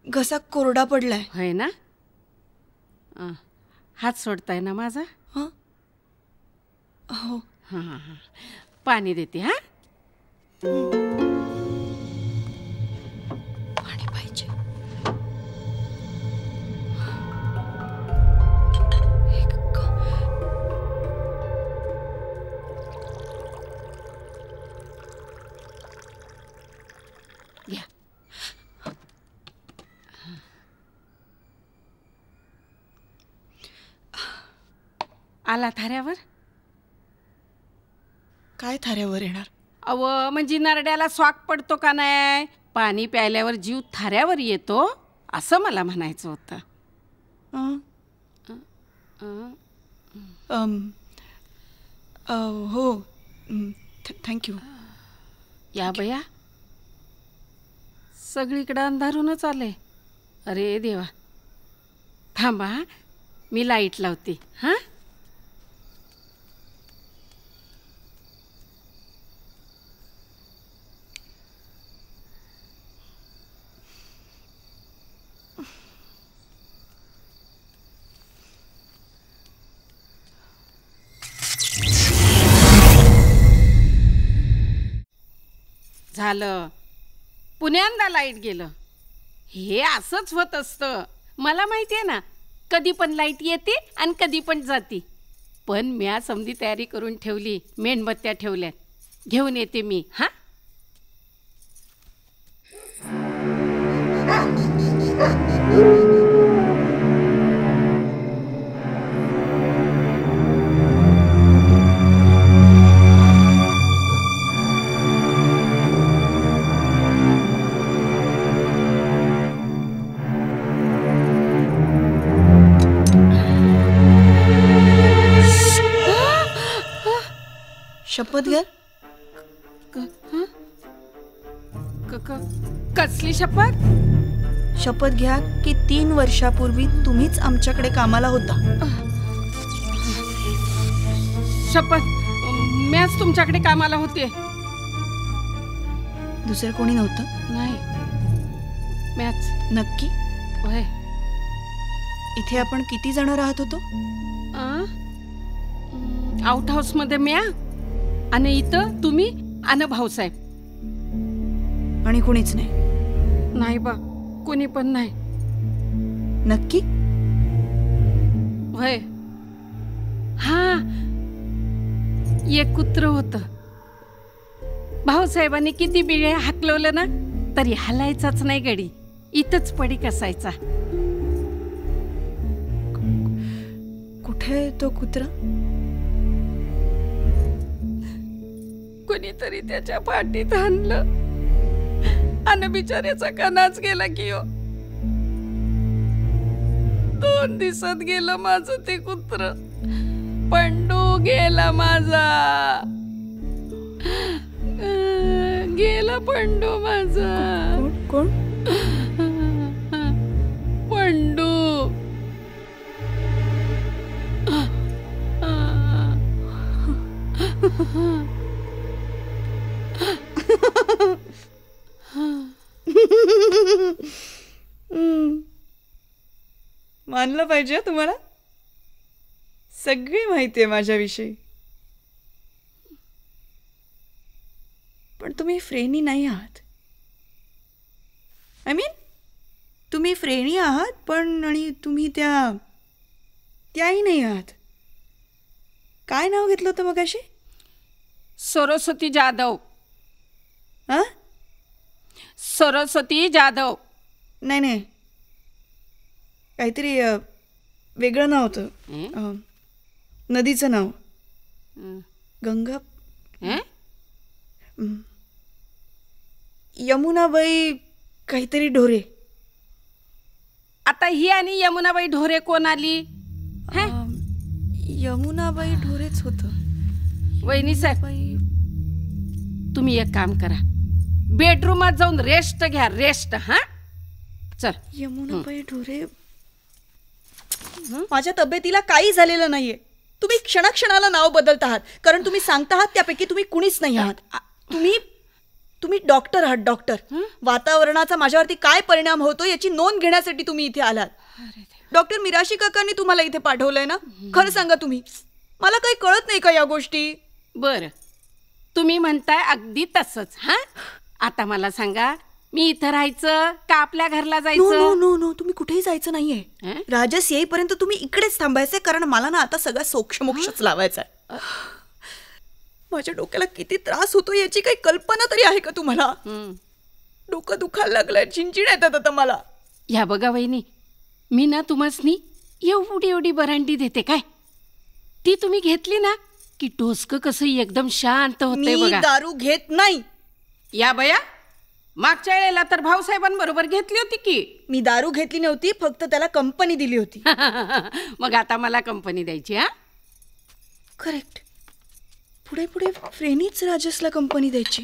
घसा कोरडा पडलाय. होय ना? हात सोडताय ना माझा? हो. हां, पाणी देते. पाणी पाहिजे. घ्या. आला थाऱ्यावर? काय थाऱ्यावर येणार? अव म्हणजे नरड्याला स्वाक पडतो का नाही? पाणी प्यायल्यावर जीव थाऱ्यावर येतो असं मला म्हणायचं होतं. हो, थँक्यू. या बया, सगळीकडे अंधारूनच आले. अरे देवा, थांबा मी लाईट लावते. झालं, पुण्यांदा लाईट गेलं. हे असंच होत असतं. मला माहिती आहे ना, कधी पण लाईट येते आणि कधी पण जाते. पण म्या समधी तयारी करून ठेवली, मेणबत्त्या ठेवल्यात, घेऊन येते मी. हा शपथ घ्या. कसली शपथ? शपथ घ्या की 3 वर्षापूर्वी तुम्हीच आमच्याकडे कामाला होता. शपथ, मॅच तुमच्याकडे कामाला होते. दुसरं कोणी नव्हतं? नाही, मॅच. नक्की? होय. इथे आपण किती जण राहत होतो? आउट हाऊस मध्ये म्या आणि इथं तुम्ही आणि भाऊसाहेब. आणि कुणीच नाही? नाही बा, कोणी पण नाही. नक्की? होय. हा, एक कुत्र होतं. भाऊसाहेबांनी किती बिळे हाकलवलं ना तरी हलायचाच नाही गडी, इथंच पडी कसायचा. कुठे तो कुत्रा? कोणीतरी त्याच्या पाठीत आणलं आणि बिचाऱ्याचा कणाच गेला की हो. 2 दिवसात गेलं माझं ते कुत्र. पंडू गेला माझा, गेला पंडू माझा. कोण? पंडू. मानलं पाहिजे तुम्हाला. सगळी माहिती आहे माझ्याविषयी. पण तुम्ही फ्रेनी नाही आहात. आय मीन तुम्ही फ्रेनी आहात पण, आणि तुम्ही त्याही नाही आहात. काय नाव घेतलं होतं मगाशी? सरस्वती जाधव. हा, सरस्वती जाधव. नाही, काहीतरी वेगळं नाव होतं. नदीचं नाव गंगा, यमुनाबाई काहीतरी ढोरे. आता ही आणि यमुनाबाई ढोरे कोण आली? यमुनाबाई ढोरेच होतं. वहिनी साहेब, तुम्ही एक काम करा, बेडरूमात जाऊन रेस्ट घ्या, रेस्ट. हा, चल. यमुनाबाई ढोरे. माझ्या तब्येतीला काही झालेलं नाहीये. तुम्ही क्षणाक्षणाला नाव बदलत आहात, कारण तुम्ही सांगता आहात त्यापैकी तुम्ही कुणीच नाही आहात. तुम्ही डॉक्टर आहात, डॉक्टर. वातावरणाचा माझ्यावरती काय परिणाम होतो याची नोंद घेण्यासाठी तुम्ही इथे आलात. डॉक्टर मिराशी काकांनी तुम्हाला इथे पाठवलंय ना? खरं सांगा तुम्ही. मला काही कळत नाही का या गोष्टी? बरं, तुम्ही म्हणताय अगदी तसंच. हा, आता मला सांगा, मी इथं राहायचं का आपल्या घरला जायचं? नो, तुम्ही कुठेही जायचं नाहीये. राजस येईपर्यंत तुम्ही इकडेच थांबायचंय, कारण मला ना आता सगळा सोक्षमोक्षच लावायचा आहे. माझ्या डोक्याला किती त्रास होतो याची काही कल्पना तरी आहे का तुम्हाला? डोकं दुखायला लागलंय, चिंचिड येतात आता मला. या बघा वहिनी, मी ना तुम्हासनी एवढी बरांडी देते काय, ती तुम्ही घेतली ना की डोसकं कसं एकदम शांत होते. बघा, दारू घेत नाही. या बया, मागच्या वेळेला तर भाऊसाहेबांबरोबर घेतली होती की. मी दारू घेतली नव्हती, फक्त त्याला कंपनी दिली होती. मग आता मला कंपनी द्यायची? हा, करेक्ट. पुढे फ्रेनीच राजसला कंपनी द्यायची.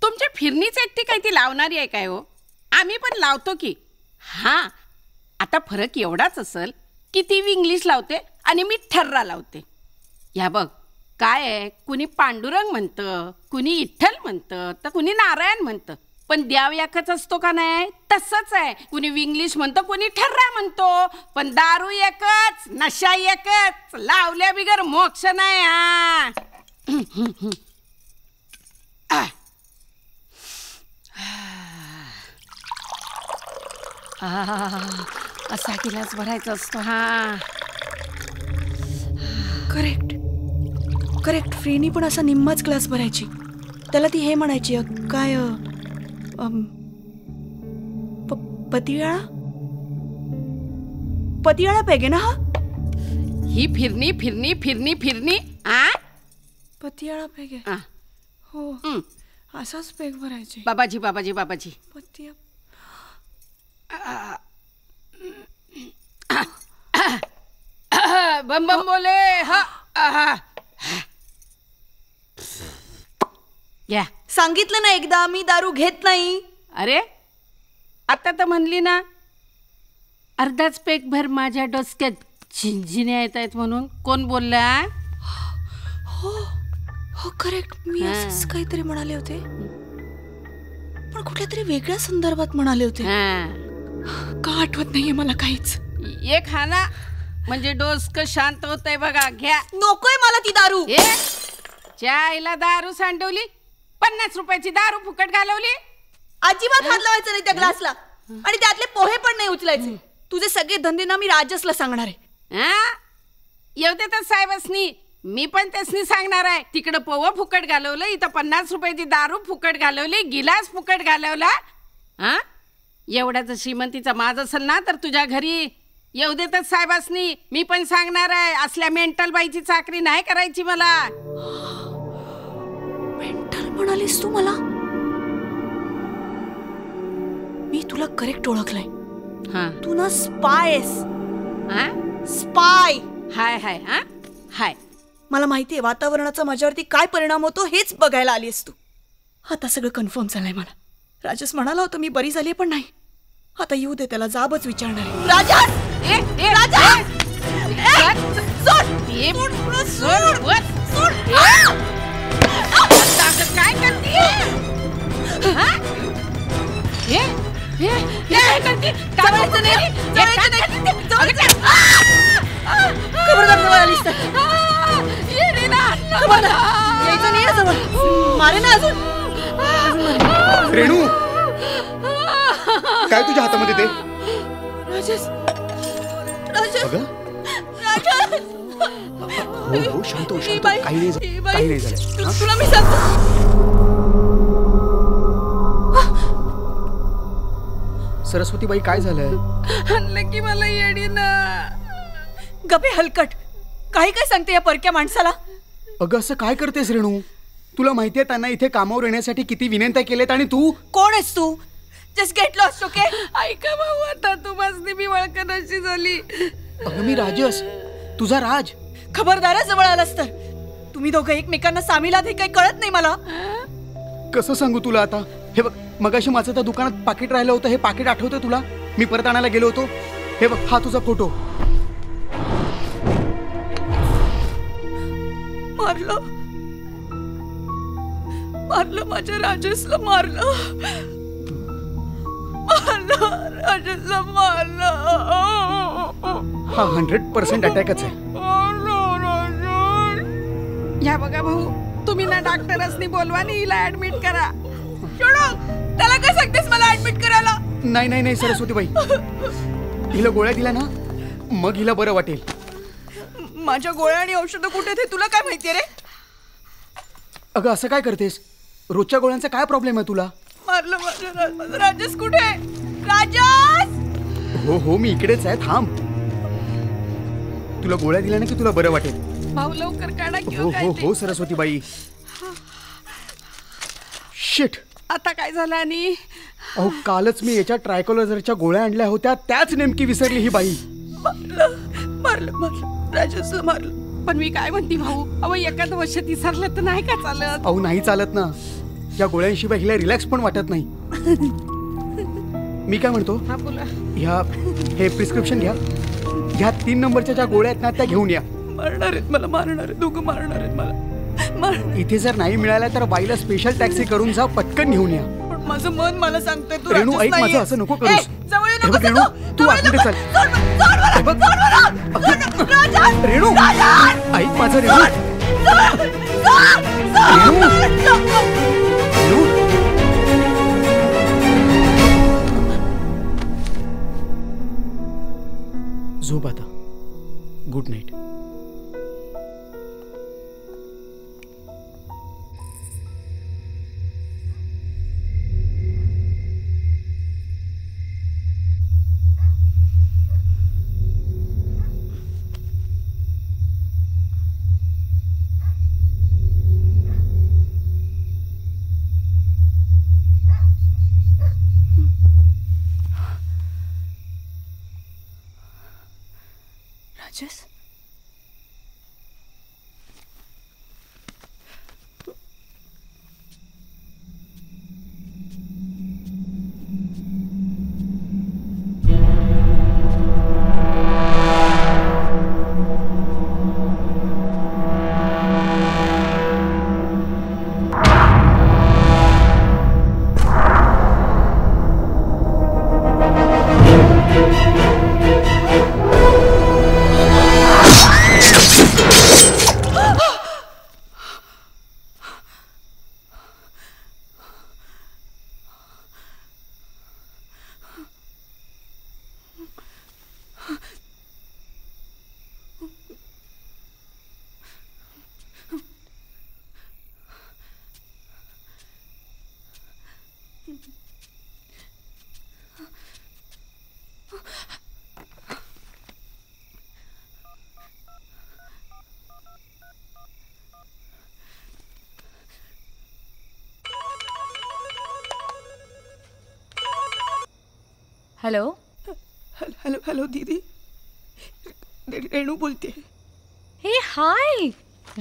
तुमच्या फिरणीच एकटी काय ती लावणारी आहे काय हो? आम्ही पण लावतो की. हा, आता फरक एवढाच असेल की ती इंग्लिश लावते आणि मी ठर्रा लावते. या बघ, काय आहे, कुणी पांडुरंग म्हणतं, कुणी इठ्ठल म्हणतं, तर कुणी नारायण म्हणतं, पण द्याव एकच असतो का नाही? तसंच आहे. कुणी इंग्लिश म्हणतं, कुणी ठर्रा म्हणतो, पण दारू एकच, नशा एकच, लावल्या बिगर मोक्ष नाही. असा गिलास भरायचा असतो. हा करेक्ट करेक्ट. फ्रेनी पण असा निम्माच ग्लास भरायची. त्याला ती हे म्हणायची काय पतियाळा पतियाळा पेगे ना हा. ही फिरणी फिरणी फिरणी फिरणी. पतियाळा पेगे. हो असाच पेग भरायची. बाबाजी बाबाजी बाबाजी. पतिया बम बम बोले. हा या. सांगितलं ना एकदा मी दारू घेत नाही. अरे आता तर म्हणली ना अर्धाच पेक भर. माझ्या डोसक्यात झिंझिन्या येत आहेत म्हणून कोण बोलला? हो हो करेक्ट. मी असंच काहीतरी म्हणाले होते पण कुठल्या तरी वेगळ्या संदर्भात म्हणाले होते. का आठवत नाहीये मला काहीच. एक खाना म्हणजे डोसकं शांत होतंय बघा. घ्या. नकोय मला ती दारू. चायला दारू सांडवली. 50 रुपयाची दारू फुकट घालवली. अजिबात हात लावायचं नाही त्या ग्लासला आणि त्यातले पोहे पण नाही उचलायचे. तुझे सगळे धंदे ना मी राजसला सांगणार आहे. येऊ दे तर साहेबसनी. मी पण त्यासनी सांगणार आहे. तिकडं पोह फुकट घालवलं, इथं 50 रुपयाची दारू फुकट घालवली, गिलास फुकट घालवला. एवढा जर श्रीमंतीचा माज असेल ना तर तुझ्या घरी येऊ देतच साहेबासनी. मी पण सांगणार आहे असल्या मेंटल बाईची चाकरी नाही करायची मला. मेंटल म्हणालीस तू मला. मी तुला करेक्ट ओळखलंय. तू ना स्पाय आहेस. स्पाय. हाय हाय हाय. मला माहितीये वातावरणाचा माझ्यावरती काय परिणाम होतो हेच बघायला आलीस तू. आता सगळं कन्फर्म झालंय मला. राजस म्हणाला होता मी बरी झाली पण नाही. आता येऊ दे त्याला जाबच विचारणार आहे. राजस काय करते? मारे ना अजून. रेणू काय तुझ्या हातामध्ये ते? राजस राजस राजस. हो शांत हो शांत. काही नाही झालं. तुला मी सांगतो. सरस्वतीबाई काय झालंय? आणलं की मला येडी ना. गपे हलकट. काही काय सांगते या परक्या माणसाला. अगं असं काय करतेस रेणू? तुला माहितीये त्यांना इथे कामावर येण्यासाठी किती विनंत्या केल्यात आणि तू कोण आहेस तू? Just get lost. ओके ऐका भाऊ आता तू बसनी मी वळखण अशी झाली. अगं मी राजस तुझा राज. खबरदारा जवळ आलास तर. तुम्ही दोघं एकमेकांना सामील आहात हे काही कळत नाही मला. कसं सांगू तुला आता? हे बघ मगाशी माझं त्या दुकानात पाकिट राहिलं होतं. हे पाकिट आठवतं तुला? मी परत आणायला गेलो होतो. हे बघ हा तुझा फोटो. मारलं मारलं माझ्या राजसला. मारलं राजसला मारलं. हा 100% अटॅकच आहे. या बघा भाऊ तुम्ही ना डॉक्टरसनी बोलवा आणि हिला ऍडमिट करा. त्याला काय सांगतेस मला ऍडमिट करायला? नाही नाही नाही सरस्वतीबाई. हिला गोळ्या दिल्या ना मग हिला बरं वाटेल. माझ्या गोळ्या आणि औषधं कुठे ते तुला काय माहितीये रे? अगं असं काय करतेस? रोजच्या गोळ्यांचा काय प्रॉब्लेम आहे तुला? मारलं माझ्या राजस. कुठे राजस? हो हो मी इकडेच आहे. थांब. तुला गोळ्या दिल्या ना की तुला बरं वाटेल. भाऊ लवकर काढा. हो हो हो सरस्वतीबाई. शिट. आता काय झालं? आणि अहो कालच मी याच्या ट्रायकोलोजरच्या गोळ्या आणल्या होत्या त्याच नेमकी विसरली ही बाई. मारलं राजसला मारलं. पण मी काय म्हणते भाऊ अहो एखादं वर्ष विसरलं तर नाही का चालत? अहो नाही चालत ना. या गोळ्यांशिवाय हिला रिलॅक्स पण वाटत नाही. मी काय म्हणतो ह्या हे प्रिस्क्रिप्शन घ्या. ह्या 3 नंबरच्या ज्या गोळ्या आहेत ना त्या घेऊन या. मारणार आहेत मला. मारणार आहेत दोघं. मारणार आहेत मला. इथे जर नाही मिळाल्या तर बाईला स्पेशल टॅक्सी करून जा. पटकन घेऊन या. पण माझं मन मला सांगतंय तू रेणू ऐक माझं असं नको करूस. रेणू तू आतमध्ये चल. रेणू ऐक माझं. रेणू झोप आता. Good night. राजस, हॅलो. हॅलो हॅलो दीदी, रेणू बोलते. हे हाय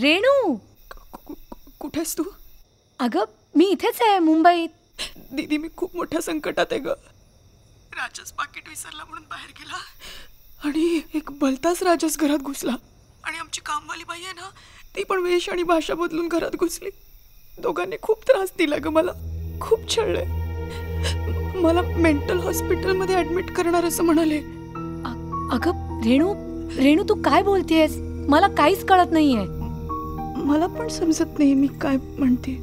रेणू. कुठेस तू? अगं मी इथेच आहे मुंबईत. दीदी मी खूप मोठ्या संकटात आहे ग. राजस पाकिट विसरला म्हणून बाहेर गेला आणि एक भलताच राजस घरात घुसला आणि आमची कामवाली बाई आहे ना, ती पण वेश आणि भाषा बदलून घरात घुसली. दोघांनी खूप त्रास दिला ग मला, खूप छळले. मला मेंटल हॉस्पिटलमध्ये ऍडमिट करणार असं म्हणाले. अगं रेणू रेणू तू काय बोलतेयस? मला काहीच कळत नाहीये. मला पण समजत नाही मी काय म्हणते,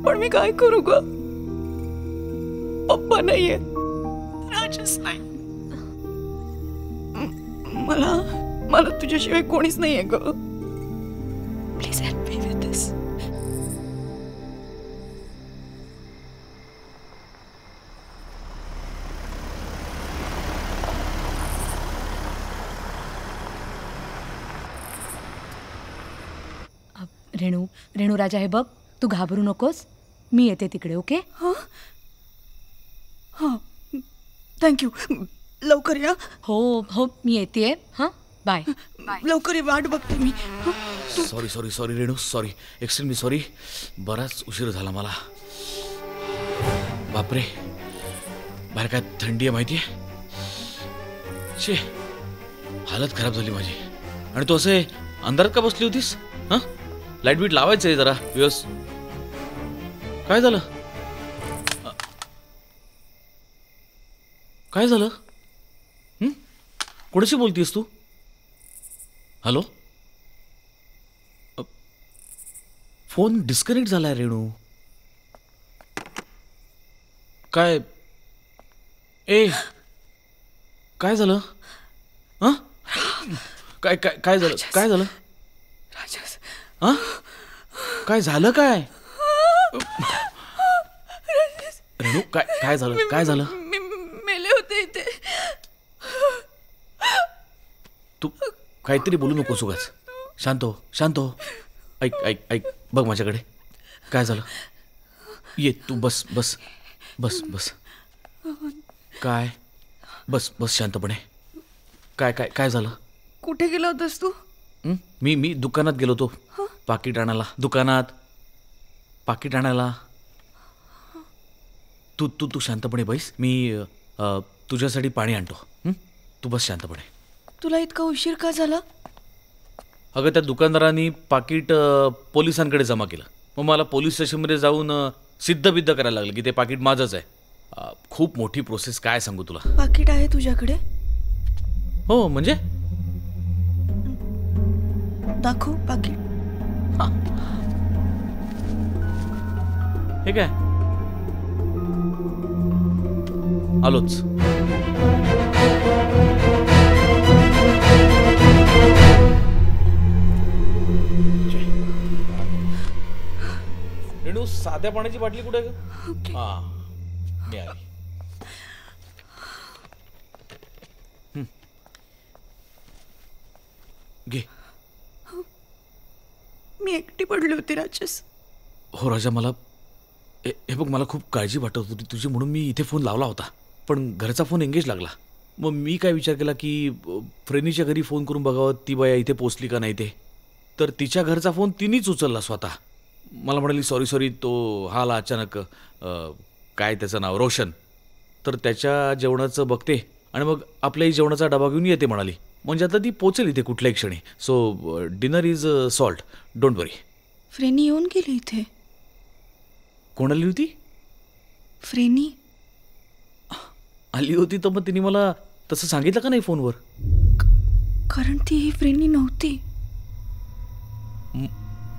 पण मी काय करू ग? पप्पा नाहीये, राजस नाही. मला तुझ्याशिवाय कोणीच नाहीये ग. प्लीज हेल्प मी विथ दिस. रेणू रेणू राजा, हे बघ, तू घाबरू नकोस. मी येते तिकडे. ओके? हां हां, थँक्यू. लवकर या. हो हो मी येते. हां बाय. लवकर ये, वाट बघते मी. सॉरी सॉरी सॉरी रेणू, सॉरी, एक्स्ट्रीमली सॉरी. बराच उशीर झाला मला. बापरे, बाहेर काय थंडी आहे माहिती आहे. शे, हालत खराब झाली माझी. आणि तू असे अंधारात का बसली होतीस? हां, लाईट बीट लावायचं आहे जरा व्यवस्थित. काय झालं? काय झालं? कोणाशी बोलतीस तू? हॅलो? फोन डिस्कनेक्ट झालाय रेणू. काय ए काय झालं? हां, काय काय काय झालं? काय झालं? राजस, हां, काय झालं? काय रेणू, काय काय झालं? काय झालं? मी मेले होते इथे. तू काहीतरी बोलू नकोस उगाच. शांत हो, शांत हो. ऐक ऐक ऐक, बघ माझ्याकडे. काय झालं? ये तू, बस बस बस बस. काय? बस बस शांतपणे. काय काय काय झालं? कुठे गेला होतास तू? मी दुकानात गेलो होतो पाकिट आणायला. दुकानात पाकिट आणायला. तू तू तू शांतपणे बैस. मी तुझ्यासाठी पाणी आणतो. तू बस शांतपणे. तुला इतका उशीर का झाला? अगं त्या दुकानदारांनी पाकिट पोलिसांकडे जमा केलं. मग मला पोलीस स्टेशनमध्ये जाऊन सिद्धबिद्ध करायला लागलं की ते पाकिट माझंच आहे. खूप मोठी प्रोसेस, काय सांगू तुला. पाकिट आहे तुझ्याकडे? हो, म्हणजे दाखव पाकिट. हे काय? आलोच. रेणू साध्या पाण्याची बाटली कुठे आहे? हा मिळाली. घे. मी एकटी पडली होती राजेश. हो राजा, मला हे बघ, मला खूप काळजी वाटत होती तुझी, म्हणून मी इथे फोन लावला होता, पण घरचा फोन एंगेज लागला. मग मी काय विचार केला की फ्रेनीच्या घरी फोन करून बघावं ती बाया इथे पोचली का नाही ते. तर तिच्या घरचा फोन तिनेच उचलला स्वतः. मला म्हणाली सॉरी तो हा आला अचानक, काय त्याचं नाव, रोशन. तर त्याच्या जेवणाचं बघते आणि मग आपल्याही जेवणाचा डबा घेऊन येते म्हणाली. म्हणजे आता ती पोचेल इथे कुठल्याही क्षणी. So dinner is salt, don't worry. Freny येऊन गेली इथे. कोण आली होती? फ्रेनी आली होती तर मग तिने मला तसं सांगितलं का नाही फोनवर? कारण ती ही फ्रेनी नव्हती.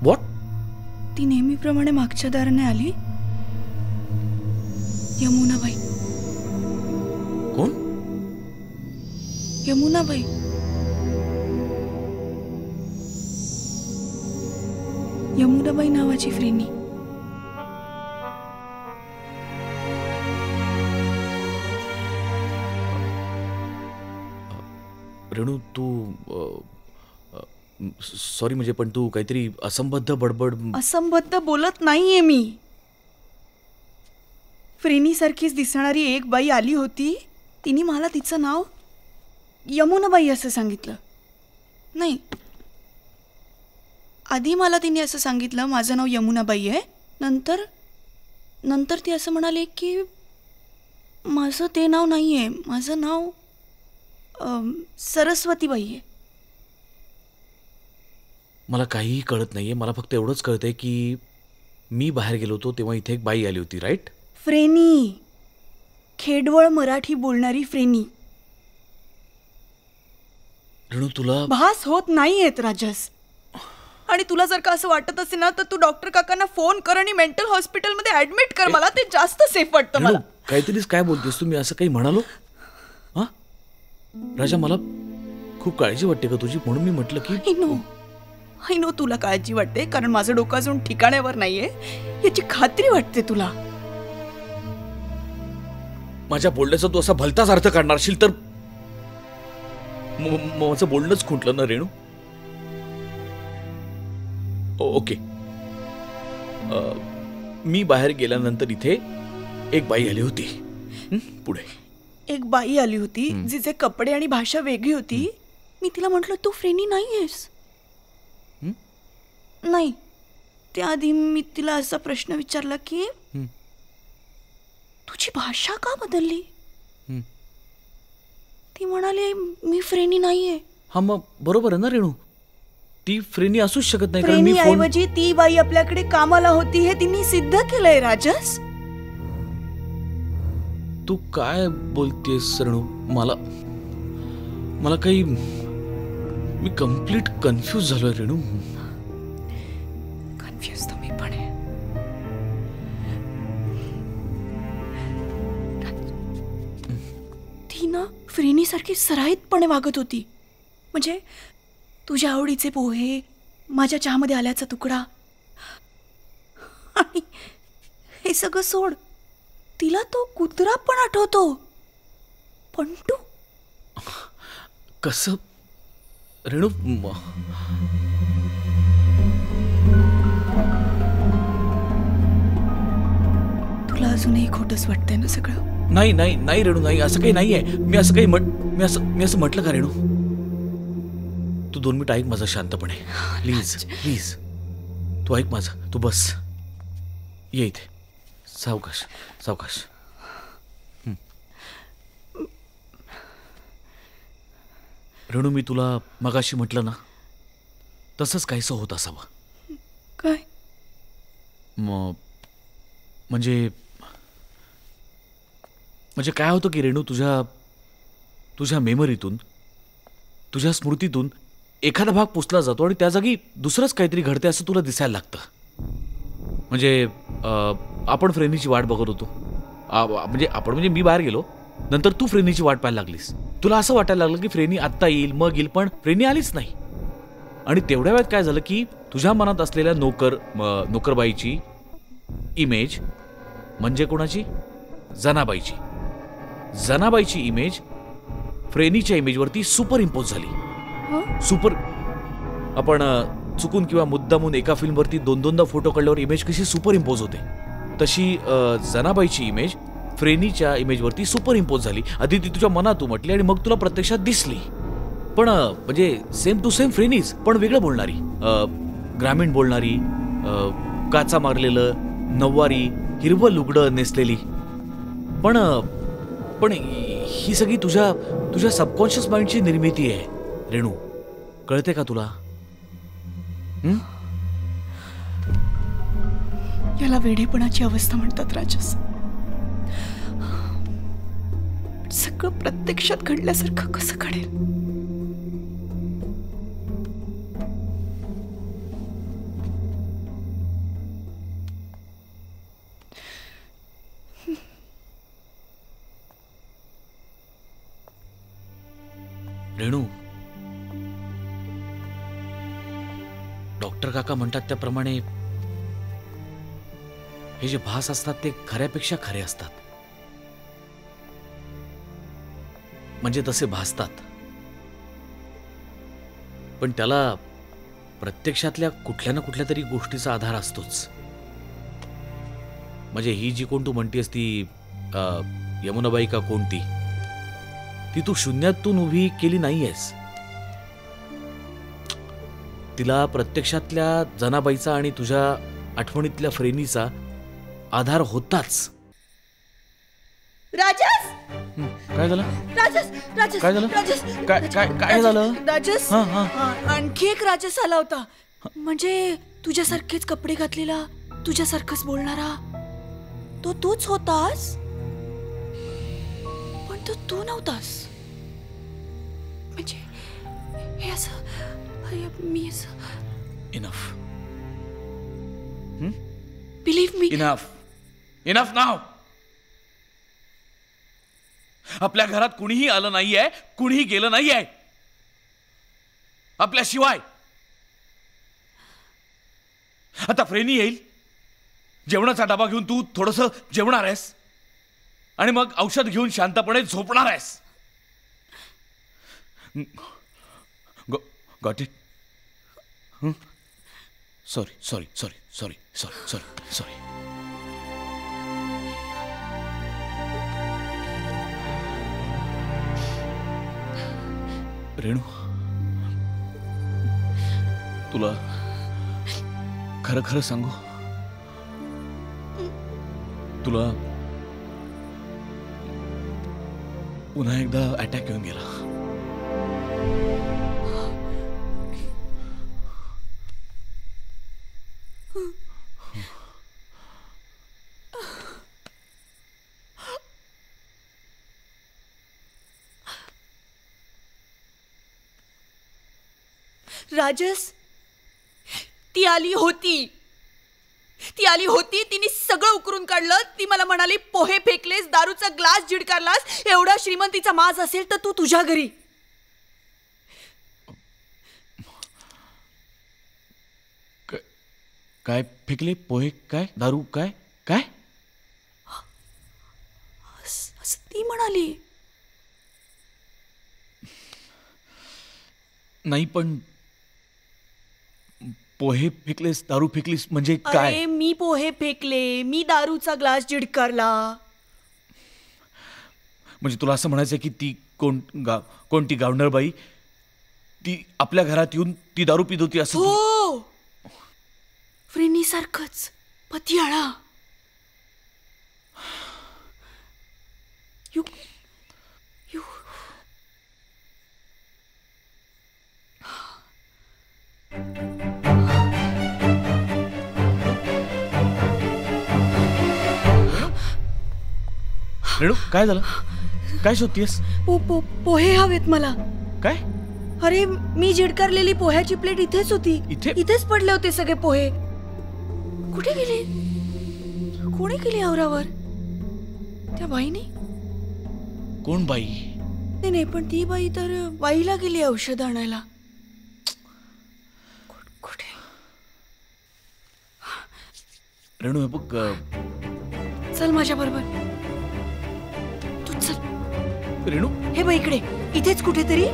व्हॉट? ती नेहमीप्रमाणे मागच्या दाराने आली. यमुनाबाई. कोण? यमुनाबाई. यमुनाबाई नावाची फ्रेनी. रेणू तू सॉरी म्हणजे पण तू काहीतरी असंबद्ध बडबड. असंबद्ध बोलत नाहीये मी. फ्रेनी सारखीच दिसणारी एक बाई आली होती. तिने मला तिचं नाव यमुनाबाई असं सांगितलं. नाही, आधी मला तिने असं सांगितलं माझं नाव यमुनाबाई आहे. नंतर ती असं म्हणाले की माझं ते नाव नाही आहे, माझं नाव सरस्वतीबाई आहे. मला काहीही कळत नाहीये. मला फक्त एवढंच कळतंय की मी बाहेर गेलो होतो तेव्हा इथे एक बाई आली होती, राईट? फ्रेनी, खेडवळ मराठी बोलणारी फ्रेनी. रेणू तुला भास होत नाहीयेत राजस. आणि तुला जर का असं वाटत असेल ना तर तू डॉक्टर काकांना फोन कर आणि मेंटल हॉस्पिटलमध्ये ऍडमिट कर. मला ते जास्त सेफ वाटतं. मला काहीतरीच काय बोलतेस तू? मी असं काही म्हणालो? हा राजा, मला खूप काळजी वाटते का तुझी, म्हणून मी म्हटलं की आय नो तुला काळजी वाटते कारण माझं डोकं अजून ठिकाण्यावर नाहीये याची खात्री वाटते तुला. माझ्या बोलण्याचा तू असा भलताच अर्थ काढणार असेल तर माझं बोलणंच खुंटलं ना रेणू. ओके. मी बाहेर गेल्यानंतर इथे एक बाई आली होती. पुढे एक बाई आली होती जिचे कपडे आणि भाषा वेगळी होती. मी तिला म्हटलं तू फ्रेनी नाहीयेस. नाही, त्याआधी मी तिला असा प्रश्न विचारला की तुझी भाषा का बदलली? ती म्हणाली मी फ्रेनी नाहीये. हा मग बरोबर आहे ना रेणू, ती फ्रेनी असूच शकत नाही. फ्रेनी ऐवजी ती बाई आपल्याकडे कामाला होती हे तिने सिद्ध केलंय राजस. तू काय बोलतेस रेणू? मला काही, मी कम्प्लीट कन्फ्यूज झालोय रेणू. कन्फ्यूज तर मी पण आहे. ती ना फ्रेनी सारखी सराईतपणे वागत होती. म्हणजे तुझ्या आवडीचे पोहे, माझ्या चहामध्ये आल्याचा तुकडा आणि हे सगळं सोड, तिला तो कुत्रा पण आठवतो, पंटू. कसं रेणू? तुला अजूनही खोटंच वाटतंय ना सगळं? नाही नाही नाही रेणू, नाही, असं काही नाहीये. मी असं म्हटलं का रेणू? तू 2 मिनिट ऐक माझं शांतपणे, प्लीज प्लीज. तू ऐक माझं, तू बस, ये इथे, सावकाश सावकाश. रेणू, मी तुला मगाशी म्हटलं ना तसंच काहीसं होत असावं. काय? म्हणजे काय होतं की रेणू, तुझ्या मेमरीतून, तुझ्या स्मृतीतून एखादा भाग पुसला जातो आणि त्या जागी दुसरंच काहीतरी घडते असं तुला दिसायला लागतं. म्हणजे आपण फ्रेनीची वाट बघत होतो. म्हणजे मी बाहेर गेलो, नंतर तू फ्रेनीची वाट पाहायला लागलीस. तुला असं वाटायला लागलं की फ्रेनी आत्ता येईल, मग येईल, पण फ्रेनी आलीच नाही. आणि तेवढ्या वेळात काय झालं की तुझ्या मनात असलेल्या नोकरबाईची इमेज म्हणजे कोणाची? जनाबाईची. जनाबाईची इमेज फ्रेनीच्या इमेजवरती सुपर इम्पोज झाली. सुपर. आपण चुकून किंवा मुद्दामून एका फिल्मवरती 2-2दा फोटो काढल्यावर इमेज कशी सुपर इम्पोज होते, तशी जनाबाईची इमेज फ्रेनीच्या इमेजवरती सुपर इम्पोज झाली. आधी ती तुझ्या मनात उमटली आणि मग तुला प्रत्यक्षात दिसली. पण म्हणजे सेम टू सेम फ्रेनीज, पण वेगळं बोलणारी, ग्रामीण बोलणारी, काचा मारलेलं, नऊवारी, हिरवं लुगडं नेसलेली. पण पण ही सगळी तुझ्या सबकॉन्शियस माइंडची निर्मिती आहे रेणू. कळते का तुला? याला वेडेपणाची अवस्था म्हणतात राजस. सगळं प्रत्यक्षात घडल्यासारखं कसं घडेल? रेणू, डॉक्टर काका म्हणतात त्याप्रमाणे हे जे भास असतात ते खऱ्यापेक्षा खरे असतात. म्हणजे तसे भासतात, पण त्याला प्रत्यक्षातल्या कुठल्या ना कुठल्या तरी गोष्टीचा आधार असतोच. म्हणजे ही जी कोण तू म्हणतेस ती यमुनाबाई का कोणती, ती तू शून्यातून उभी केली नाहीयेस. तिला प्रत्यक्षातल्या जनाबाईचा आणि तुझ्या आठवणीतल्या फ्रेनीचा आधार होताच. राजस, काय झालं? राजस, राजस, काय झालं? राजस, काय झालं? राजस, हां. आणखी एक राजस आला होता. म्हणजे तुझ्यासारखेच कपडे घातलेला, तुझ्यासारखंच बोलणारा. तो तूच होतास, पण तो तू नव्हतास. म्हणजे हे असं मी असं. इनफ. बिलीव्ह मी. इनफ नाव. आपल्या घरात कुणीही आलं नाहीये, कुणीही गेलं नाहीये आपल्याशिवाय. आता फ्रेनी येईल, जेवणाचा डबा घेऊन तू थोडंसं जेवणार आहेस आणि मग औषध घेऊन शांतपणे झोपणार आहेस. Got it? सॉरी. रेणू, तुला खरं खरं सांगू, तुला पुन्हा एकदा अटॅक येऊन गेला. राजस, ती आली होती, तिने सगळं उकरून काढलं. ती मला म्हणाली, पोहे फेकलेस, दारूचा ग्लास झिडकारलास, एवढा श्रीमंतीचा माज असेल तर तू तुझ्या घरी. काय फेकले? पोहे काय? दारू काय? काय? असं ती म्हणाली. नाही, पण पोहे फेकलेस, दारू फेकलीस म्हणजे काय? अरे मी पोहे फेकले, मी दारूचा ग्लास झिडकारला. म्हणजे तुला असं म्हणायचं की ती कोणती गावंढळबाई ती आपल्या घरात येऊन ती दारू पित होती असं? हो, फ्रेनी सारखंच पतियाळा. यू रेणू, काय झालं? काय शोधतेस? पोहे हवेत मला. काय? अरे मी झिडकारलेली पोह्याची प्लेट इथेच होती. इथेच पडले होते सगळे पोहे. कुठे गेले? कोणी गेली आवरावर? त्या बाईने? कोण बाई? नाही, पण ती बाई तर बाईला गेली औषध आणायला. कुठे? रेणू हे बघ चल माझ्या बरोबर, तू चल. रेणू हे बघ इकडे, इथेच कुठेतरी.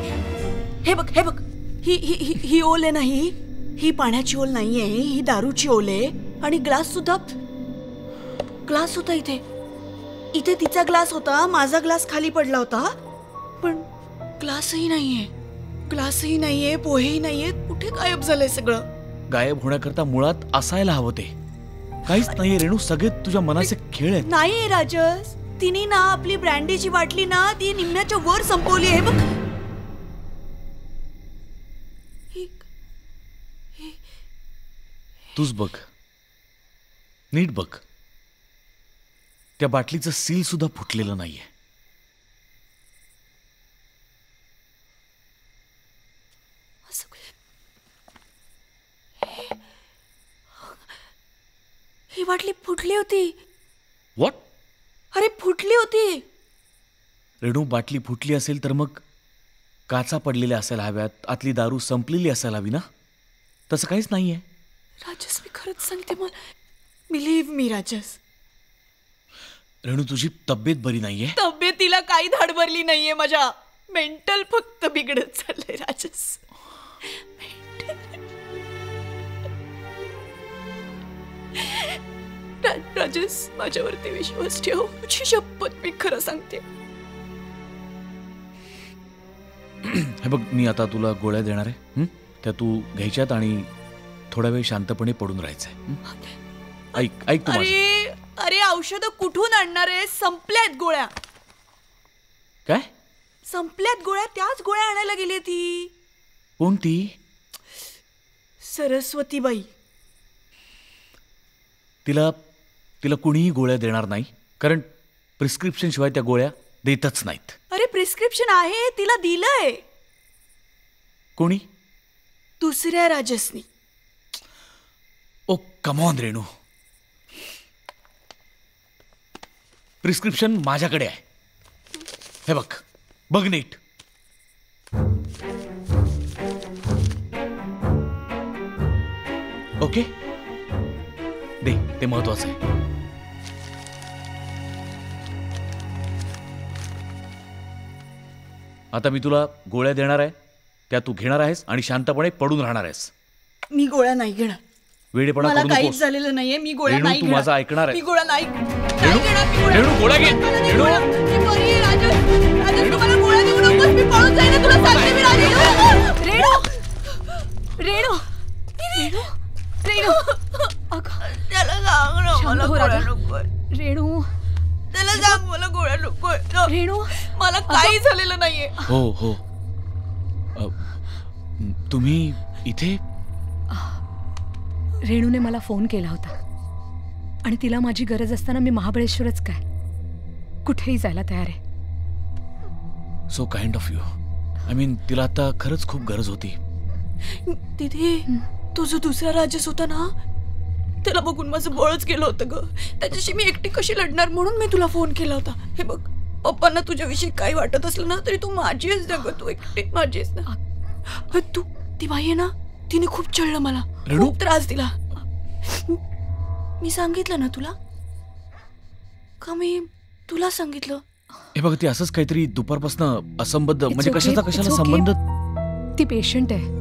हे बघ हे बघ, ही ओल आहे ना, ही पाण्याची ओल नाहीये, ही दारूची ओल आहे. आणि ग्लास होता इथे तिचा ग्लास होता, माझा ग्लास खाली पडला होता. पण ग्लासही नाहीये, पोहेही नाहीये. कुठे गायब झालंय सगळं? गायब होण्याकरता मुळात असायला हवं ते. काहीच नाहीये रेणू, सगळे तुझ्या मनाचे खेळ आहेत. नाही राजस, तिने ना आपली ब्रँडीची बाटली ना ती निम्म्याच्या वर संपवली आहे बघ. तूच बघ, नीट बघ, त्या बाटलीचं सील सुद्धा फुटलेलं नाहीये. ही बाटली फुटली होती. व्हॉट? अरे फुटली होती. रेणू, बाटली फुटली असेल तर मग काचा पडलेल्या असायला हव्यात, आतली दारू संपलेली असायला हवी ना. तसं काहीच नाहीये. राजस, मी खरंच सांगते, मला बिलीव्ह मी राजस. रेणू, तुझी तब्येत बरी नाहीये. तब्येतीला काही धाडभरली नाहीये, माझ्या मेंटल फक्त बिघडत चाललंय राजस. राजस, माझ्यावरती विश्वास ठेव, तुझी शपथ, मी खरं सांगते. हे बघ, मी आता तुला गोळ्या देणार आहे, त्या तू घ्यायच्यात आणि थोडा वेळ शांतपणे पडून राहायचंय. ऐक तू माझं. अरे औषधं कुठून आणणार आहे? संपल्यात गोळ्या. काय संपल्यात गोळ्या? त्याच गोळ्या आणायला गेली ती. कोणती? सरस्वतीबाई. तिला कुणीही गोळ्या देणार नाही, कारण प्रिस्क्रिप्शन शिवाय त्या गोळ्या देतच नाहीत. अरे प्रिस्क्रिप्शन आहे, तिला दिलंय. कोणी? दुसऱ्या राजसनी. ओ कम ऑन रेणू, प्रिस्क्रिप्शन माझ्याकडे आहे. हे बघ नीट. ओके, दे, ते महत्वाचं आहे. आता मी तुला गोळ्या देणार आहे, त्या तू घेणार आहेस आणि शांतपणे पडून राहणार आहेस. मी गोळ्या नाही घेणार. वेडेपणा मला करू काहीच नकोस. झालेलं नाहीये, मी गोळ्या नाही तू घेणार. माझं ऐकणार आहे. मी गोळ्या नाही रेणू, घेणार. मी गोळ्या- रेणू, गोळ्या घे. मला नाही रेणू. गोळ्या. मी बरी आहे, राजस. राजस, तू मला गोळ्या देऊ नकोस, मी पळून जाईन, तुला सांगते मी, राजस. रेणू त्याला सांग ना, मला गोळ्या नकोय. रेणू, त्याला सांग मला गोळ्या नकोय. रेणू, मला काही झालेलं नाहीये. हो तुम्ही इथे? रेणूने मला फोन केला होता आणि तिला माझी गरज असताना मी महाबळेश्वरच काय कुठेही जायला तयार आहे. So kind of you. I mean, तिला आता खरंच खूप गरज होती. तिथे तो जो दुसरा राजस होता ना, त्याला बघून माझं बळच गेलं होतं ग. त्याच्याशी मी एकटी कशी लढणार म्हणून मी तुला फोन केला होता. हे बघ, पप्पांना तुझ्याविषयी काही वाटत असलं ना तरी तू माझीच ना ग, तू एकटी माझीच ना. तू ती बाई आहे ना, तिने खूप चढलं मला, खूप त्रास दिला. मी सांगितलं ना तुला का? मी तुला सांगितलं. हे बघ, ती असंच काहीतरी दुपारपासून असंबद्ध, म्हणजे okay, कशाचा it's कशाला okay. संबंध. ती पेशंट आहे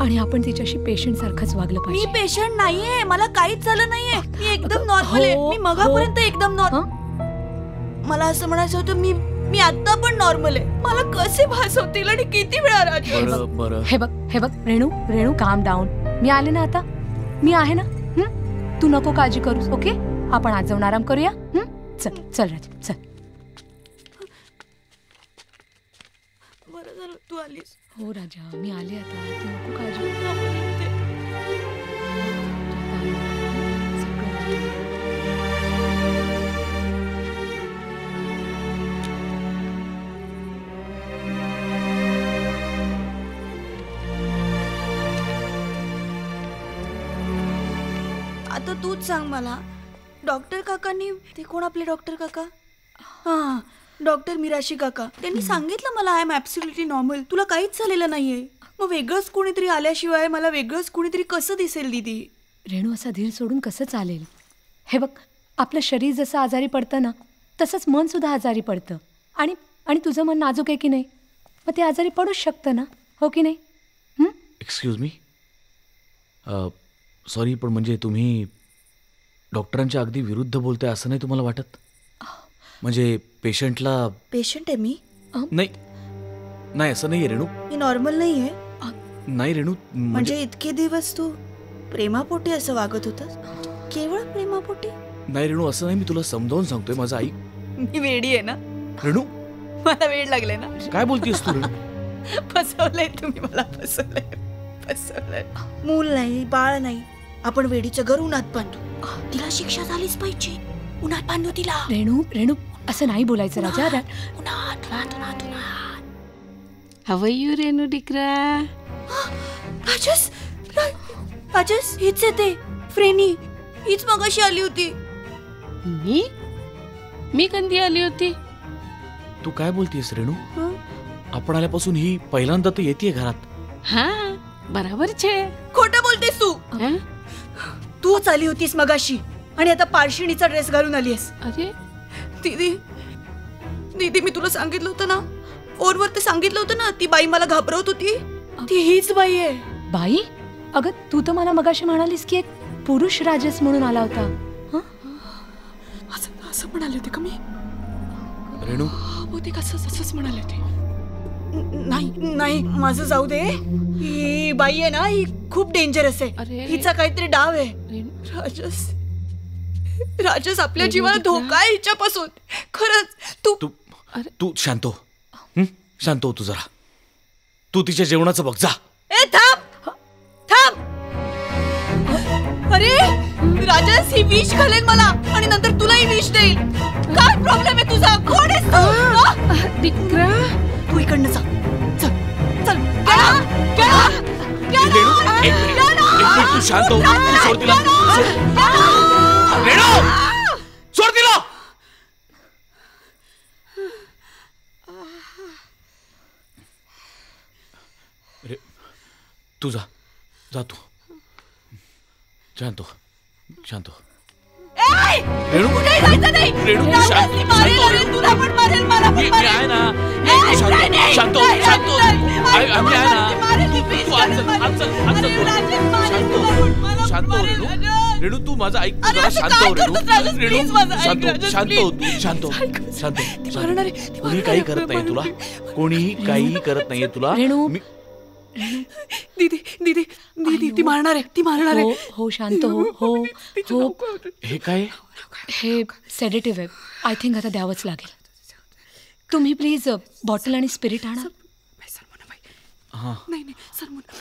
आणि आपण तिच्याशी पेशंट सारखंच वागलं मी पाहिजे. पेशंट नाहीये, मला काहीच झालं नाहीये, मी एकदम नॉर्मल आहे. मी मगापर्यंत एकदम नॉर्मल. मला असं म्हणायचं होतं, मी आता पण नॉर्मल आहे. मला कसे भास होतील आणि किती वेळा राजस. बरं. हे बघ रेणू, काम डाऊन. मी आले ना आता, मी आहे ना. तू नको काळजी करूस. ओके, आपण आज जाऊन आराम करूया. चल राजा, चल. बरं झालं तू आलीस. हो राजा, मी आले आता, तू नको काळजी करू. आता तूच सांग मला, डॉक्टर काकांनी, ते कोण आपले डॉक्टर काका? हां, डॉक्टर मिराशी काका, त्यांनी सांगितलं मला आय एम ॲब्सोल्युटली नॉर्मल, तुला काहीच झालेलं नाहीये. मग वेगळंच कोणीतरी आल्याशिवाय मला वेगळंच कोणीतरी कसं दिसेल दीदी? रेणू, असा धीर सोडून कसं चालेल? हे बघ, आपलं शरीर जसं आजारी पडतं ना तसंच मन सुद्धा आजारी पडतं. आणि आणि तुझं मन नाजूक आहे की नाही, मग ते आजारी पडूच शकतं ना, हो की नाही? एक्सक्यूज मी, सॉरी, पण म्हणजे तुम्ही डॉक्टरांच्या अगदी विरुद्ध बोलताय असं नाही तुम्हाला वाटत? म्हणजे पेशंटला... पेशंट आहे मी? नाही नाही, असं नाही आहे रेणू. मी नॉर्मल नाही आहे. नाही रेणू, म्हणजे इतके दिवस तू प्रेमापोटी असं वागत होतास? केवळ प्रेमापोटी? नाही रेणू, असं नाही. मी तुला समजावून सांगतोय, माझं ऐक. मी वेडी आहे ना रेणू, मला वेळ लागले ना. काय बोलतेस तू रेणू? फसवलंय तुम्ही मला, फसवलंय. मूल नाही, बाळ नाही, आपण वेडीचं घर उन्हात बांधू. तिला शिक्षा झालीच पाहिजे. उन्हात बांधू तिला. रेणू रेणू, असं नाही बोलायचं राजा. उन्हात. हवं यू रेणू डिकरा. राजस हीच येते फ्रेनी. हीच मगाशी आली होती. मी कधी आली होती? तू काय बोलतेस रेणू? आपण आल्यापासून ही पहिल्यांदा तर येते घरात. हा, बराबर छे. खोटं बोलतेस तू. तूच आली होतीस मगाशी आणि आता पारशिणीचा ड्रेस घालून आलीस. अरे दीदी, मी तुला सांगितलं होतं ना, फोनवर ते सांगितलं होतं ना, ती बाई मला घाबरवत होती. ती हीच बाई आहे. बाई? अगं, तू तर मला मगाशी म्हणालीस की एक पुरुष राजस म्हणून आला होता. असं म्हणाले होते का मी? रेणू, होते का? असंच म्हणाले होते. नाही, माझं जाऊ दे. ही बाई आहे ना, ही खूप डेंजरस आहे. हिचा काहीतरी डाव आहे. राजस आपल्या जीवाला धोका आहे हिच्यापासून. खरंच. तू शांत हो. शांत हो तू जरा. तू तिच्या जेवणाचं बघ जा. ए थांब. अरे राजस, ही विष घालेल मला आणि नंतर तुलाही विष देईल. काय प्रॉब्लेम आहे तुझा? कोण आहेस तू? डिकरा, तू इकडनं जा. चल. तू शांत हो. सोड तिला. रेणू, सोड तिला. तू जा तू. शांत हो. रेणू, कुठेही जायचं नाही. रेणू, राजस, ती मारेल. अरे तुला पण मारेल, मला पण मारेल. आहे ना. शांत हो. आम्ही आहे ना. शांत हो रेणू. तू माझं ऐक. तू जरा शांत हो रेणू. शांत हो. कोणी काही करत नाही तुला. कोणीही काही करत नाहीये तुला. रेणू, दीदी, ती मारणार आहे. हो, शांत हो. हे काय? हे सेडेटिव्ह आहे. आय थिंक आता द्यावंच लागेल. तुम्ही प्लीज बॉटल आणि स्पिरिट आणा. नाही, सरमुना.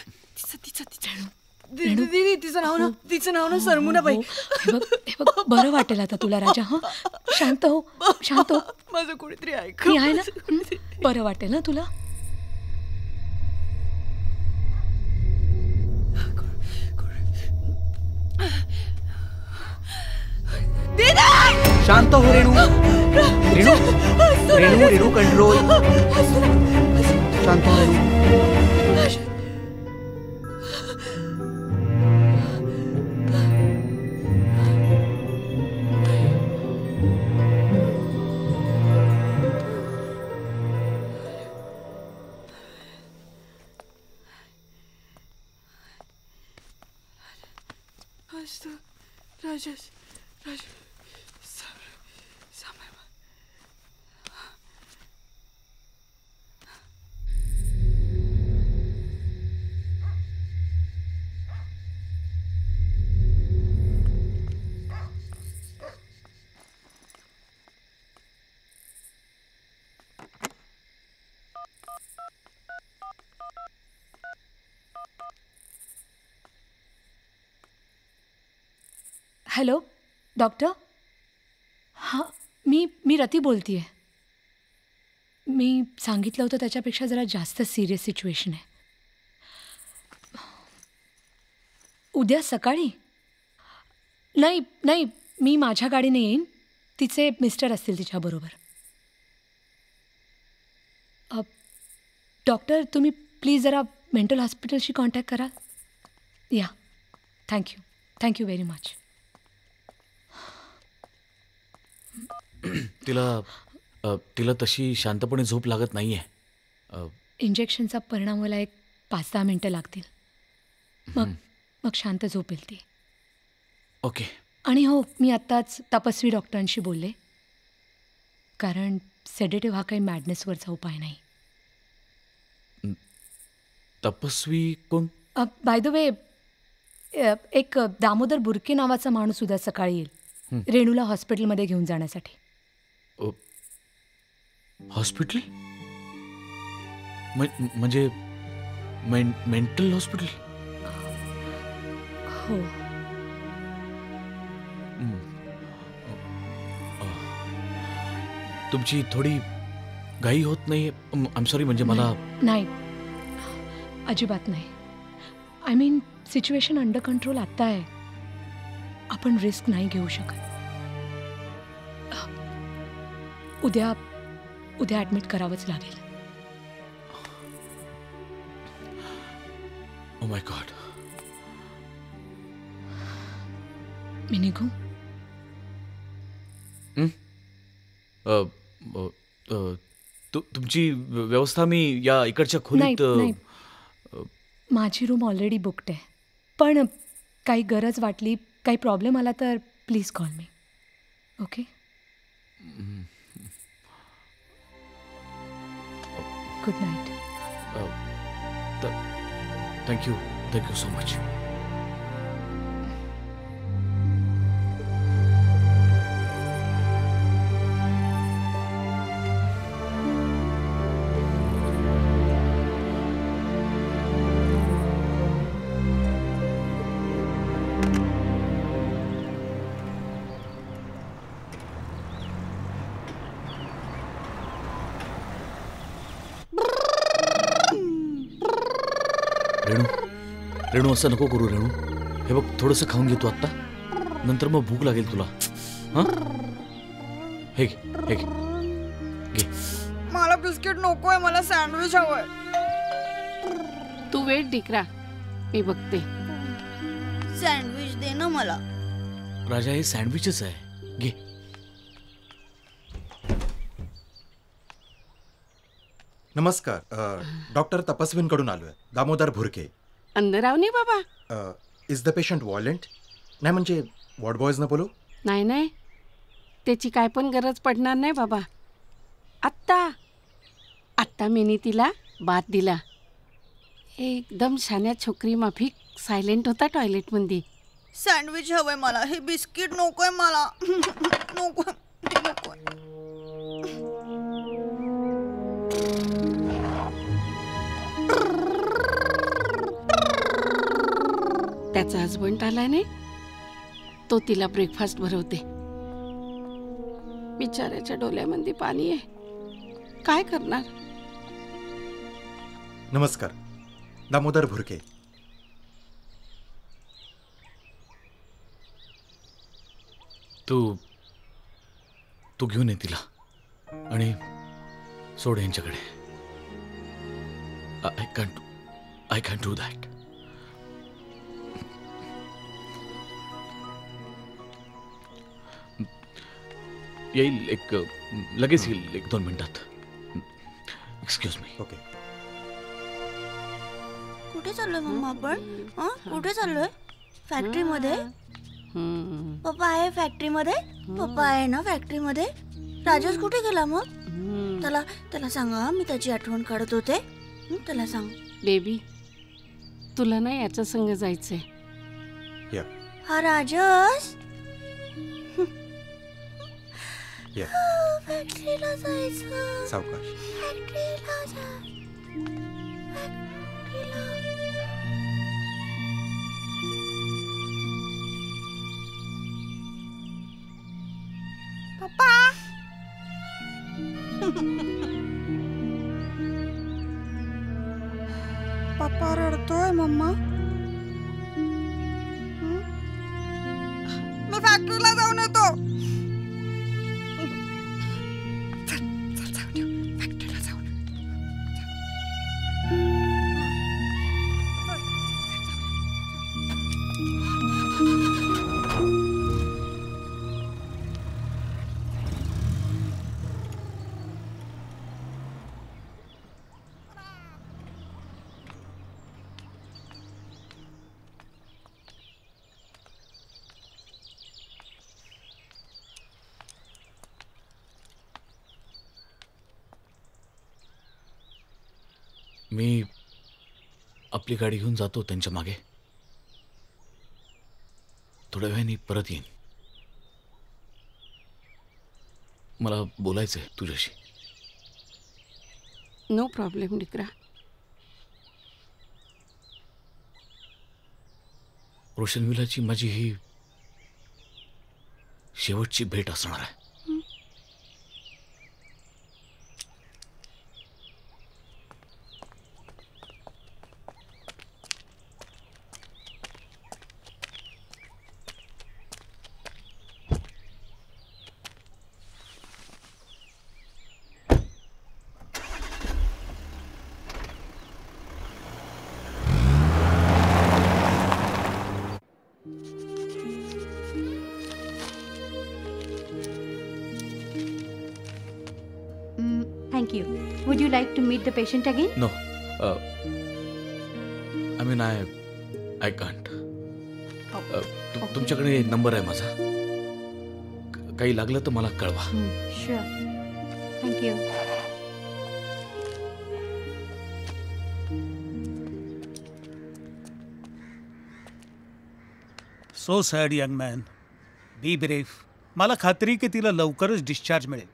तिचं नाव ना सरमुना बाई. हे बघ, बरं वाटेल आता तुला राजा. शांत हो. माझं कोणीतरी ऐक. मी आहे ना. बरं वाटेल ना तुला. शांत हो रेणू. रेणू कंट्रोल. शांत हो रेणू. राजस. Hello doctor. हां, मी रती बोलते आहे. मी सांगितलं होतं त्याच्यापेक्षा जरा जास्त सिरियस सिच्युएशन आहे. उद्या सकाळी? नाही, मी माझ्या गाडीने येईन. तिचे मिस्टर असतील तिच्याबरोबर. डॉक्टर, तुम्ही प्लीज जरा मेंटल हॉस्पिटलशी कॉन्टॅक्ट कराल. या, थँक्यू व्हेरी मच. तिला तशी शांतपणे झोप लागत नाही आहे. इंजेक्शनचा परिणाम मला एक 5-10 मिनटं लागतील. मग शांत झोपेल ती. ओके. आणि हो, मी आत्ताच तपस्वी डॉक्टरांशी बोलले, कारण सेडेटिव्ह हा काही मॅडनेसवरचा उपाय नाही. तपस्वी कोण? बाय द वे, एक दामोदर बुरके नावाचा माणूस उद्या सकाळी येईल रेणूला हॉस्पिटलमध्ये घेऊन जाण्यासाठी. हॉस्पिटल? म्हणजे मेंटल हॉस्पिटल? हो. तुमची थोडी घाई होत नाही? आय एम सॉरी, म्हणजे मला नाही, अजिबात नाही. I mean situation under control आत्ता आहे. आपण रिस्क नाही घेऊ शकत. उद्या ॲडमिट करावंच लागेल. Oh my God. मी निघू? तुमची व्यवस्था मी या इकडच्या खोलीत. नाही, माझी रूम ऑलरेडी बुकड आहे. पण काही गरज वाटली, काही प्रॉब्लेम आला तर please call me. Okay? Good night. Thank you so much. Renu, असं नको करू रेणू. हे बघ, थोडंसं खाऊन घेतो आत्ता, नंतर मग भूक लागेल तुला. हां, हे घे. मला बिस्किट नकोय, मला सँडविच हवंय. तू वेट डिकरा, मी बघते. सँडविच दे ना मला. राजा, हे सँडविचच आहे, घे. नमस्कार, डॉक्टर तपस्वींकडून आलोय. दामोदर भुरके. अंदराव नाही बाबा. Is the patient violent? नाही म्हणजे वॉर्ड बॉयजनं बोलू? नाही, त्याची काय पण गरज पडणार नाही बाबा. आत्ता मीनी तिला बात दिला. एकदम शान्या छोकरी माफिक सायलेंट होता टॉयलेटमध्ये. सँडविच हवंय मला. हे बिस्किट नकोय मला. नकोय. त्याचा हसबंड आलाय नाही, तो तिला ब्रेकफास्ट भरवते. बिचाऱ्याच्या डोळ्यामध्ये पाणी आहे, काय करणार. नमस्कार, दामोदर भुरके. तू घेऊन ये तिला आणि सोड यांच्याकडे. I can't do that. येईल लगेच येईल 1-2 मिनिटात. Excuse me. ओके. कुठे चाललोय मम्मा आपण? कुठे चाललोय? फॅक्टरीमध्ये? पप्पा आहे फॅक्टरीमध्ये? पप्पा आहे ना फॅक्टरीमध्ये? राजेश कुठे गेला मग? त्याला सांगा मी त्याची आठवण काढत होते. त्याला सांग. बेबी, तुला ना याच्या संग जायचंय. हा राजेश फॅक्टरीला जायचं. सावकाश. फॅक्टरीला जा. पप्पा. पप्पा रडतोय मम्मा. मी फॅक्टरीला जाऊन येतो. मी आपली गाडी घेऊन जातो त्यांच्या मागे. थोड्या वेळाने परत येईन. मला बोलायचंय तुझ्याशी. नो प्रॉब्लेम डिकरा. रोशन विलाची माझी ही शेवटची भेट असणार आहे. Thank you. Would you like to meet the patient again? No. I mean, I can't. तुमच्याकडे नंबर आहे माझा. काही लागलं तर मला कळवा. Sure. Thank you. So sad young man. Be brief. मला खात्री की तिला लवकरच डिस्चार्ज मिळेल.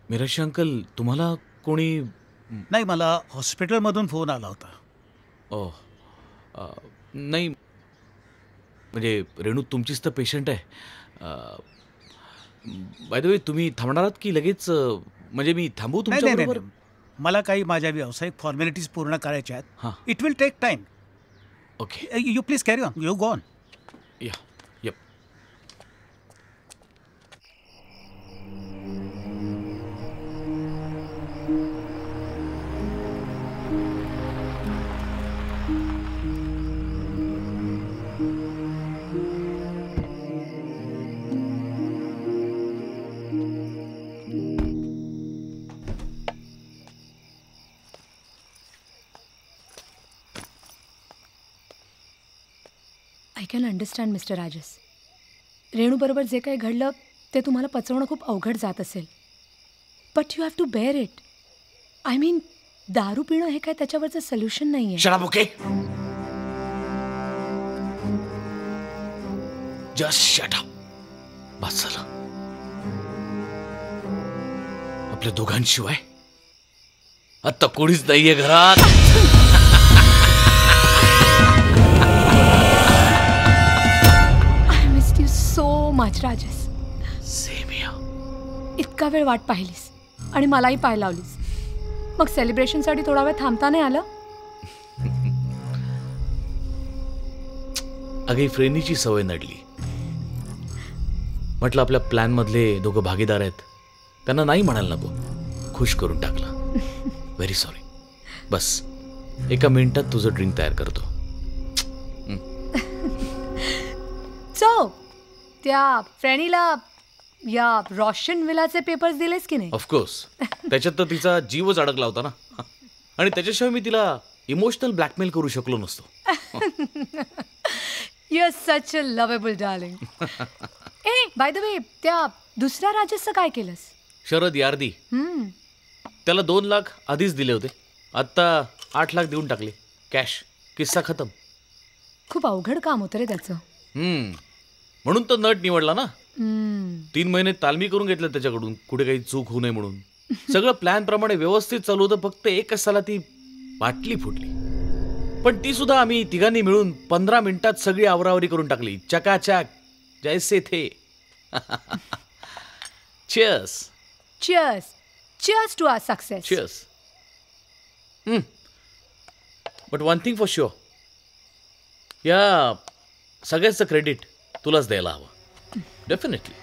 मिराशी अंकल, तुम्हाला कोणी? नाही, मला हॉस्पिटलमधून फोन आला होता. ओ नाही, म्हणजे रेणू तुमचीच तर पेशंट आहे. बाय द वे, तुम्ही थांबणार आहात की लगेच? म्हणजे मी थांबू तुमच्याबरोबर? नाही, मला काही माझ्या व्यावसायिक फॉर्मॅलिटीज पूर्ण करायच्या आहेत. हां. It will take time. Okay. You please carry on. You go on. Yeah. Yup. I can understand mister Rajas. रेणूबरोबर जे काही घडलं ते तुम्हाला पचवणं खूप अवघड जात असेल. But you have to bear it. I mean, दारू पिणं हे काय त्याच्यावरचं सोल्युशन नाही आहे. Shut up. Okay, just shut up. बस झालं. आपल्या दोघांशिवाय आता कोणीच नाहीये घरात. So much Rajas. Same here. इतका वेळ वाट पाहिलीस आणि मलाही पाय लावलीस. मग सेलिब्रेशनसाठी थोडा वेळ थांबता नाही आलं? अगं, फ्रेनीची सवय नडली. म्हटलं आपल्या प्लॅन मधले दोघं भागीदार आहेत, त्यांना नाही म्हणायला नको. खुश करून टाकलं. Very sorry. बस एका मिनिटात तुझं ड्रिंक तयार करतो. सो त्या फ्रेनीला या रोशन विलाचे पेपर्स दिलेस की नाही? ऑफकोर्स. त्याच्यात तर तिचा जीवच अडकला होता ना. आणि त्याच्याशिवाय मी तिला इमोशनल ब्लॅकमेल करू शकलो नसतो. You R such a lovable darling. A, by the way, त्या दुसऱ्या राजसचं काय केलंस? शरद यार्दी. त्याला 2 लाख आधीच दिले होते. आत्ता 8 लाख देऊन टाकले कॅश. किस्सा खतम. खूप अवघड काम होतं रे त्याचं. म्हणून तर नट निवडला ना. 3 महिने तालमी करून घेतलं त्याच्याकडून, कुठे काही चूक होऊ नये म्हणून. सगळं प्लॅन प्रमाणे व्यवस्थित चालू होतं. फक्त एकच साला ती बाटली फुटली. पण ती सुद्धा आम्ही तिघांनी मिळून 15 मिनिटात सगळी आवरावरी करून टाकली. चकाचक, जैसे थे. Cheers. Cheers. Cheers to our success. Cheers. But one thing for sure, या सगळ्याचं क्रेडिट तुलाच द्यायला हवं. Definitely.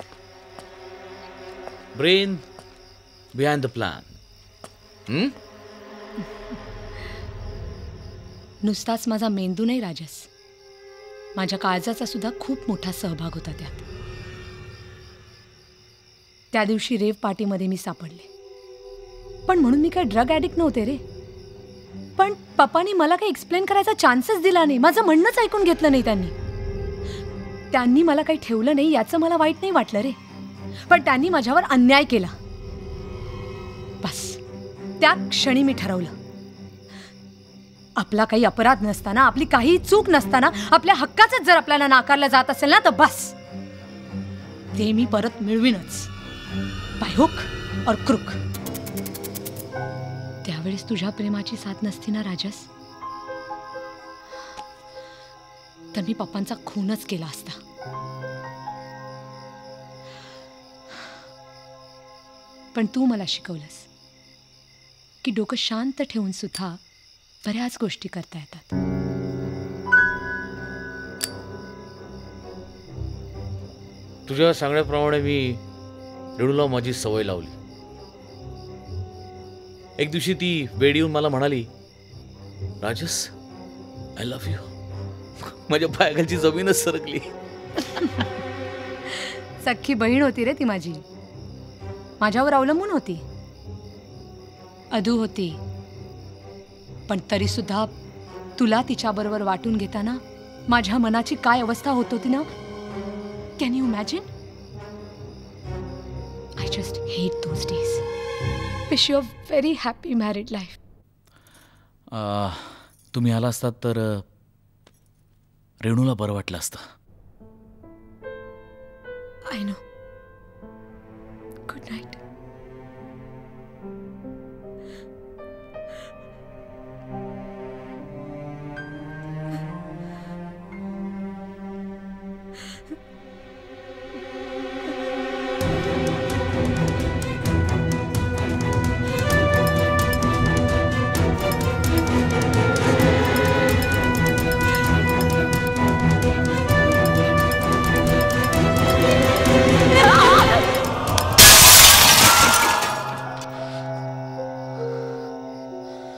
Brain behind the plan. नुसताच माझा मेंदू नाही राजस, माझ्या काळजाचा सुद्धा खूप मोठा सहभाग होता त्यात. त्या दिवशी रेव पार्टीमध्ये मी सापडले. पण म्हणून मी काय ड्रग ॲडिक्ट नव्हते रे. पण पप्पानी मला काही एक्सप्लेन करायचा चान्सच दिला नाही. माझं म्हणणंच ऐकून घेतलं नाही त्यांनी मला काही ठेवलं नाही याचं मला वाईट नाही वाटलं रे. पण त्यांनी माझ्यावर अन्याय केला. बस त्या क्षणी मी ठरवलं, आपला काही अपराध नसताना, आपली काही चूक नसताना आपल्या हक्काचंच जर आपल्याला नाकारलं जात असेल ना, तर बस ते मी परत मिळवीनच, बाय हुक और क्रुक. त्यावेळेस तुझ्या प्रेमाची साथ नसती ना राजस, तर मी पप्पांचा खूनच केला असता. पण तू मला शिकवलंस की डोकं शांत ठेवून सुद्धा बऱ्याच गोष्टी करता येतात. तुझ्या सांगण्याप्रमाणे मी रेणूला माझी सवय लावली. एक दिवशी ती वेळ येऊन मला म्हणाली, राजस आय लव्ह यू. माझ्या पायाखालची जमीनच सरकली. सख्खी बहीण होती रे ती माझी, माझ्यावर अवलंबून होती, अधू होती. पण तरी सुद्धा तुला तिच्याबरोबर वाटून घेताना माझ्या मनाची काय अवस्था होत होती ना, can you imagine? I just hate those days. Wish you a very happy married life. तुम्ही आला असतात तर रेणूला बरं वाटलं असतं. I know. Good night.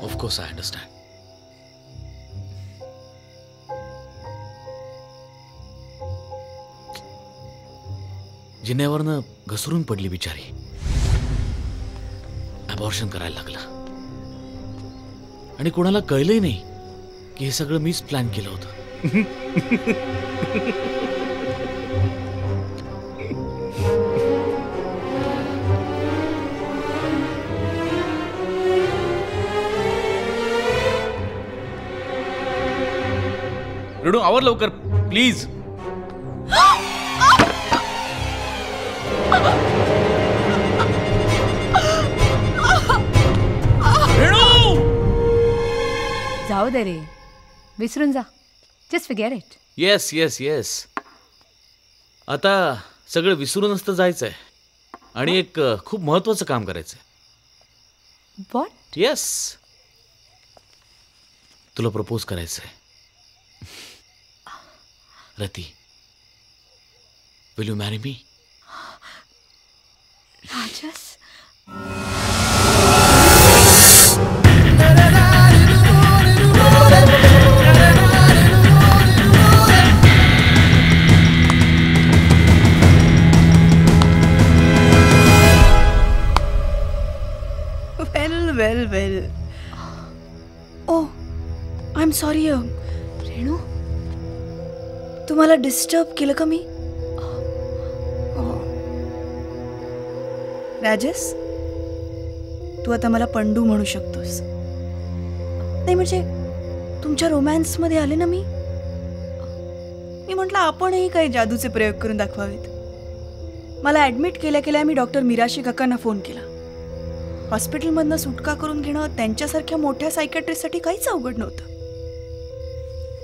Of course I understand. जिन्यावरनं घसरून पडली बिचारी. अबॉर्शन करायला लागलं आणि कोणाला कळलंही नाही की हे सगळं मीच प्लॅन केलं होतं. रेणू आवर लवकर प्लीज. जाऊ दे रे, विसरून जा. Just forget it. Yes yes yes. आता सगळं विसरूनच तर जायचंय आणि एक खूप महत्वाचं काम करायचंय. व्हॉट? येस, तुला प्रपोज करायचंय. रती, will you marry me? Rajas. Well well. O I am sorry रेणू, तुम्हाला डिस्टर्ब केलं का मी? राजस, तू आता मला पंडू म्हणू शकतोस. नाही म्हणजे तुमच्या रोमॅन्समध्ये आले ना मी म्हटलं आपणही काही जादूचे प्रयोग करून दाखवावेत. मला ॲडमिट केल्या केल्या मी डॉक्टर मिराशी काकांना फोन केला. हॉस्पिटलमधनं सुटका करून घेणं त्यांच्यासारख्या मोठ्या सायकॅट्रिस्टसाठी काहीच अवघड नव्हतं.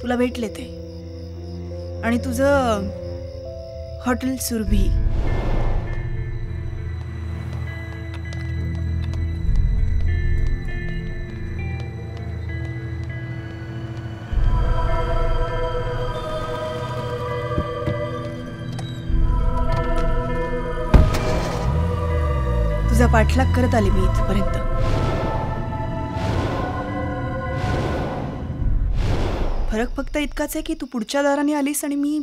तुला भेटले ते आणि तुझं हॉटेल सुरभी. तुझा पाठलाग करत आले मी इथपर्यंत. फरक फक्त इतकाच आहे की तू पुढच्या दाराने आलीस आणि मी.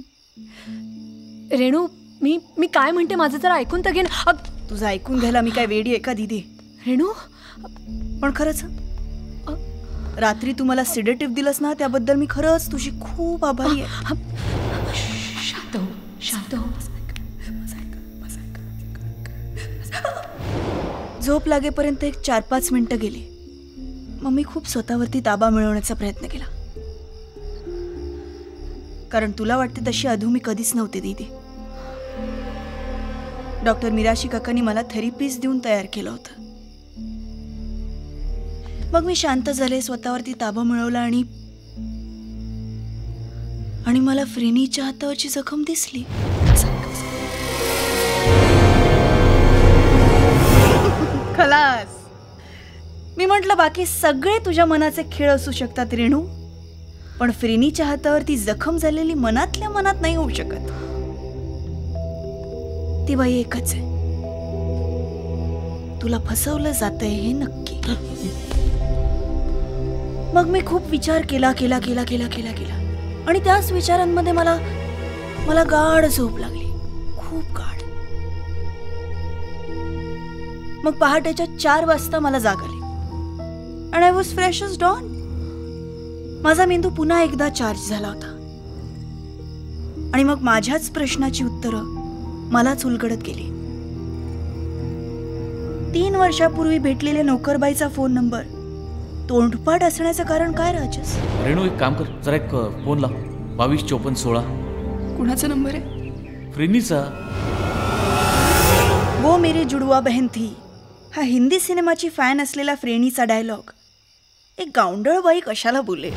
रेणू, मी काय म्हणते माझं जरा ऐकून तर घे ना. तुझं ऐकून घ्यायला मी काय वेडी आहे का दीदी? रेणू, पण खरंच रात्री तू मला सिडेटिव्ह दिलंस ना, त्याबद्दल मी खरंच तुझी खूप आभारी आहे. शांत हो, शांत हो. झोप लागेपर्यंत एक 4-5 मिनिटं गेली. मग मी खूप स्वतःवरती ताबा मिळवण्याचा प्रयत्न केला. कारण तुला वाटते तशी अधू मी कधीच नव्हते दीदी. डॉक्टर मिराशी काकांनी मला थेरपिस्ट देऊन तयार केलं होतं. मग मी शांत झाले, स्वतःवरती ताबा मिळवला आणि मला फ्रेनीच्या हातावरची जखम दिसली. खलास. मी म्हटलं बाकी सगळे तुझ्या मनाचे खेळ असू शकतात रेणू, पण फ्रेनीच्या हातावरती जखम झालेली मनातल्या मनात नाही होऊ शकत. ती बाई एकच आहे. तुला फसवलं जातंय हे नक्की. मग मी खूप विचार केला आणि त्याच विचारांमध्ये मला गाढ झोप लागली, खूप गाढ. मग पहाटेच्या 4 वाजता मला जाग आली and I was fresh as dawn. माझा मेंदू पुन्हा एकदा चार्ज झाला होता आणि मग माझ्याच प्रश्नाची उत्तरं मलाच उलगडत गेली. 3 वर्षापूर्वी भेटलेल्या नोकरबाईचा फोन नंबर तोंडपाठ असण्याचं कारण काय राजस? रेणू एक काम कर, जरा एक फोन लाव. 225416. कुणाचा नंबर आहे? फ्रेनीचा. वो मेरी जुडवा बहन थी हा हिंदी सिनेमाची फॅन असलेला फ्रेनीचा डायलॉग एक गावंढळ बाई कशाला बोले?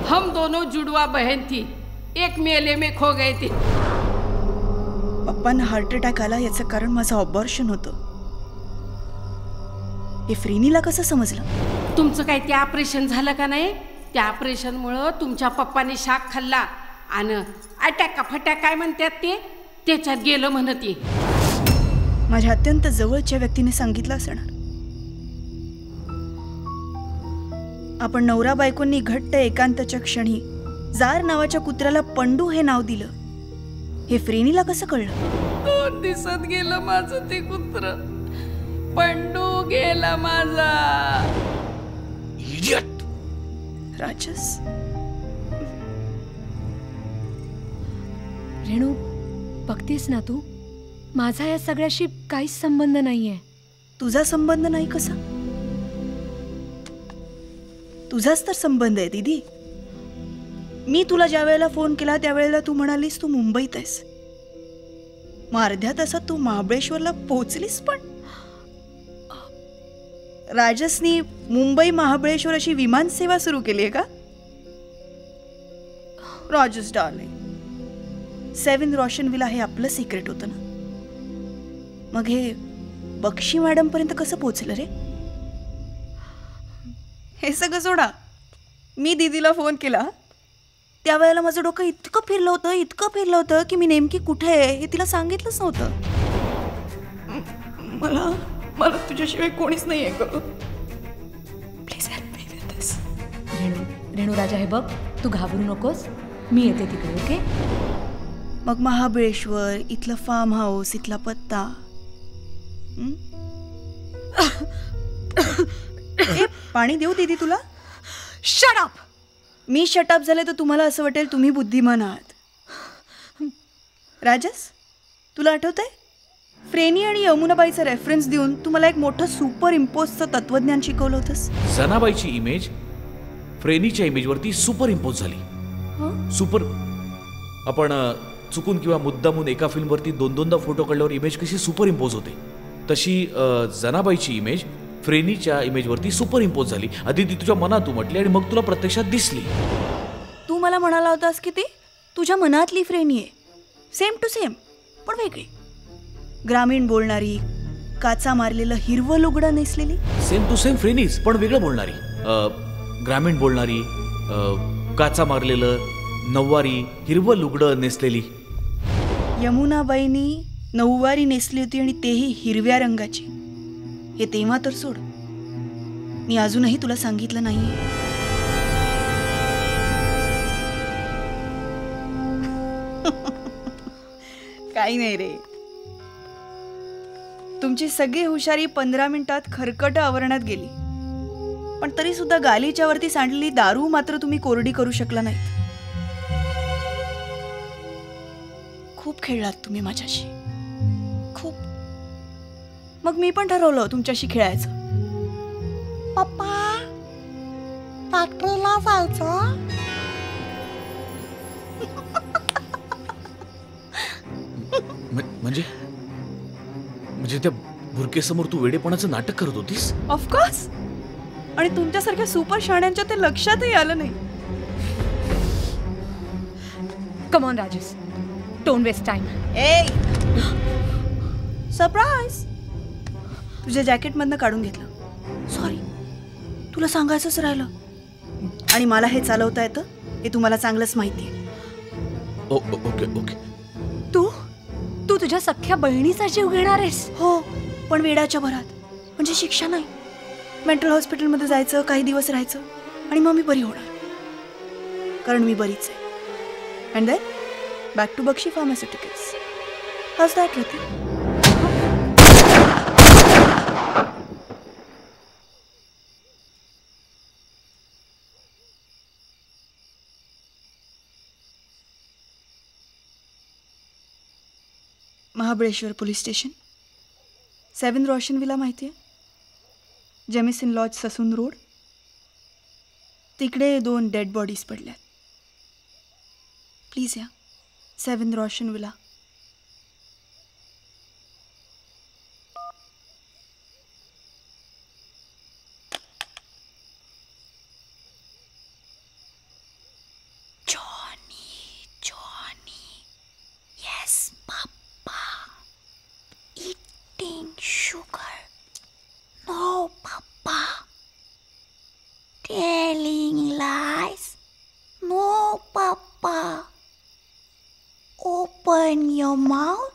हम दोनों जुड़वा बहन थी, एक मेले में खो गए थे. पप्पांना हार्ट अटॅक आला याचं कारण माझं ऑपरेशन होतं. हे फ्रेनीला कसं समजलं? तुमचं काय ते ऑपरेशन झालं का नाही? त्या ऑपरेशनमुळं तुमच्या पप्पाने शाक खाल्ला आणि अटॅक फटॅक काय म्हणतात ते त्याच्यात गेलं म्हणते. माझ्या अत्यंत जवळच्या व्यक्तीने सांगितलं असणार. आपण नवरा बायकोंनी घट्ट एकांताच्या क्षणी जार नावाच्या कुत्र्याला पंडू हे नाव दिलं. हे फ्रेनीला कसं कळलं? 2 दिवसात गेलं माझं ते कुत्र. पंडू गेला माझा. इडियट. राजस. रेणू, बघतेस ना तू, माझा या सगळ्याशी काहीच संबंध नाहीये. तुझा संबंध नाही कसा? तुझाच तर संबंध आहे दीदी. मी तुला ज्या वेळेला फोन केला त्यावेळेला तू म्हणालीस तू मुंबईत आहेस. मग अर्ध्या तासात तू महाबळेश्वरला पोहोचलीस. पण राजसनी मुंबई महाबळेश्वर अशी विमान सेवा सुरू केली आहे का? राजस डार्लिंग, 7 रोशन विला हे आपलं सिक्रेट होतं ना. मग हे बक्षी मॅडम पर्यंत कसं पोहोचलं रे? हे सगळं सोडा. मी दीदीला फोन केला त्यावेळेला माझं डोकं इतकं फिरलं होतं की मी नेमकी कुठे आहे हे तिला सांगितलंच नव्हतं. मला तुझ्याशिवाय कोणीच नाही आहे ग. प्लीज हेल्प मी विथ दिस. रेणू राजा, हे बघ, तू घाबरू नकोस, मी येते तिकडे. ओके? मग महाबळेश्वर, इथलं फार्म हाऊस, इथला पत्ता. पाणी देऊ दीदी तुला? Shut up. मी शट अप झाले तर तुम्हाला असं वाटेल तुम्ही बुद्धिमान आहात. राजस, तुला आठवतंय फ्रेनी आणि यमुनाबाईचा रेफरन्स देऊन तुम्हाला एक मोठं सुपर इम्पोजचं तत्वज्ञान शिकवलं होतंस? जनाबाईची इमेज फ्रेनीच्या इमेजवरती सुपर इम्पोज झाली. सुपर. आपण चुकून किंवा मुद्दामून एका फिल्मवरती 2-2दा फोटो काढल्यावर इमेज कशी सुपर इम्पोज होते, तशी जनाबाईची इमेज फ्रेनीच्या इमेजवरती सुपर इम्पोज झाली. आधी ती तुझ्या मनात उमटली आणि मग तुला प्रत्यक्षात दिसली. तू मला म्हणाला होतास की ती तुझ्या मनातली फ्रेनी आहे. सेम टू सेम पण वेगळी. ग्रामीण बोलणारी, काचा मारलेलं हिरवं लुगडं नेसलेली. सेम टू सेम फ्रेनीज पण वेगळं बोलणारी. ग्रामीण बोलणारी, काचा मारलेलं, नऊवारी, हिरवं लुगडं नेसलेली. यमुनाबाईंनी नऊवारी नेसली होती आणि तेही हिरव्या रंगाची. हे तेव्हा तर सोड, मी अजूनही तुला सांगितलं नाही. काही नाही रे. तुमची सगळी हुशारी 15 मिनिटात खरकट आवरणात गेली. पण तरी सुद्धा गालीच्या वरती सांडलेली दारू मात्र तुम्ही कोरडी करू शकला नाहीत. खूप खेळलात तुम्ही माझ्याशी, खूप. मग मी पण ठरवलं तुमच्याशी खेळायचं. पप्पा फॅक्टरीला जायचं. म्हणजे म्हणजे त्या बुरकेसमोर तू वेडेपणाचं नाटक करत होतीस? ऑफकोर्स. आणि तुमच्यासारख्या सुपर शहाण्यांच्या ते लक्षातही आलं नाही. Come on Rajesh, don't waste time. A surprise. तुझ्या जॅकेटमधनं काढून घेतलं. सॉरी, तुला सांगायचंच राहिलं. आणि मला हे चालवता येतं हे तुम्हाला चांगलंच माहिती आहे. Okay okay. तू तू तुझ्या सख्ख्या बहिणीचा जीव घेणार आहेस? हो, पण वेडाच्या भरात. म्हणजे शिक्षा नाही. मेंटल हॉस्पिटलमध्ये जायचं, काही दिवस राहायचं आणि मग मी बरी होणार. कारण मी बरीच आहे. And then back to Bakshi pharmaceuticals. How's that Rati? Mahabaleshwar police station, 7 Roshan villa माहिती आहे? Jameson lodge, Sassoon road. तिकडे 2 डेड बॉडीज पडल्यात. प्लीज या. 7 Roshan villa. Sugar. No, Papa. Telling lies. No, Papa. Open your mouth.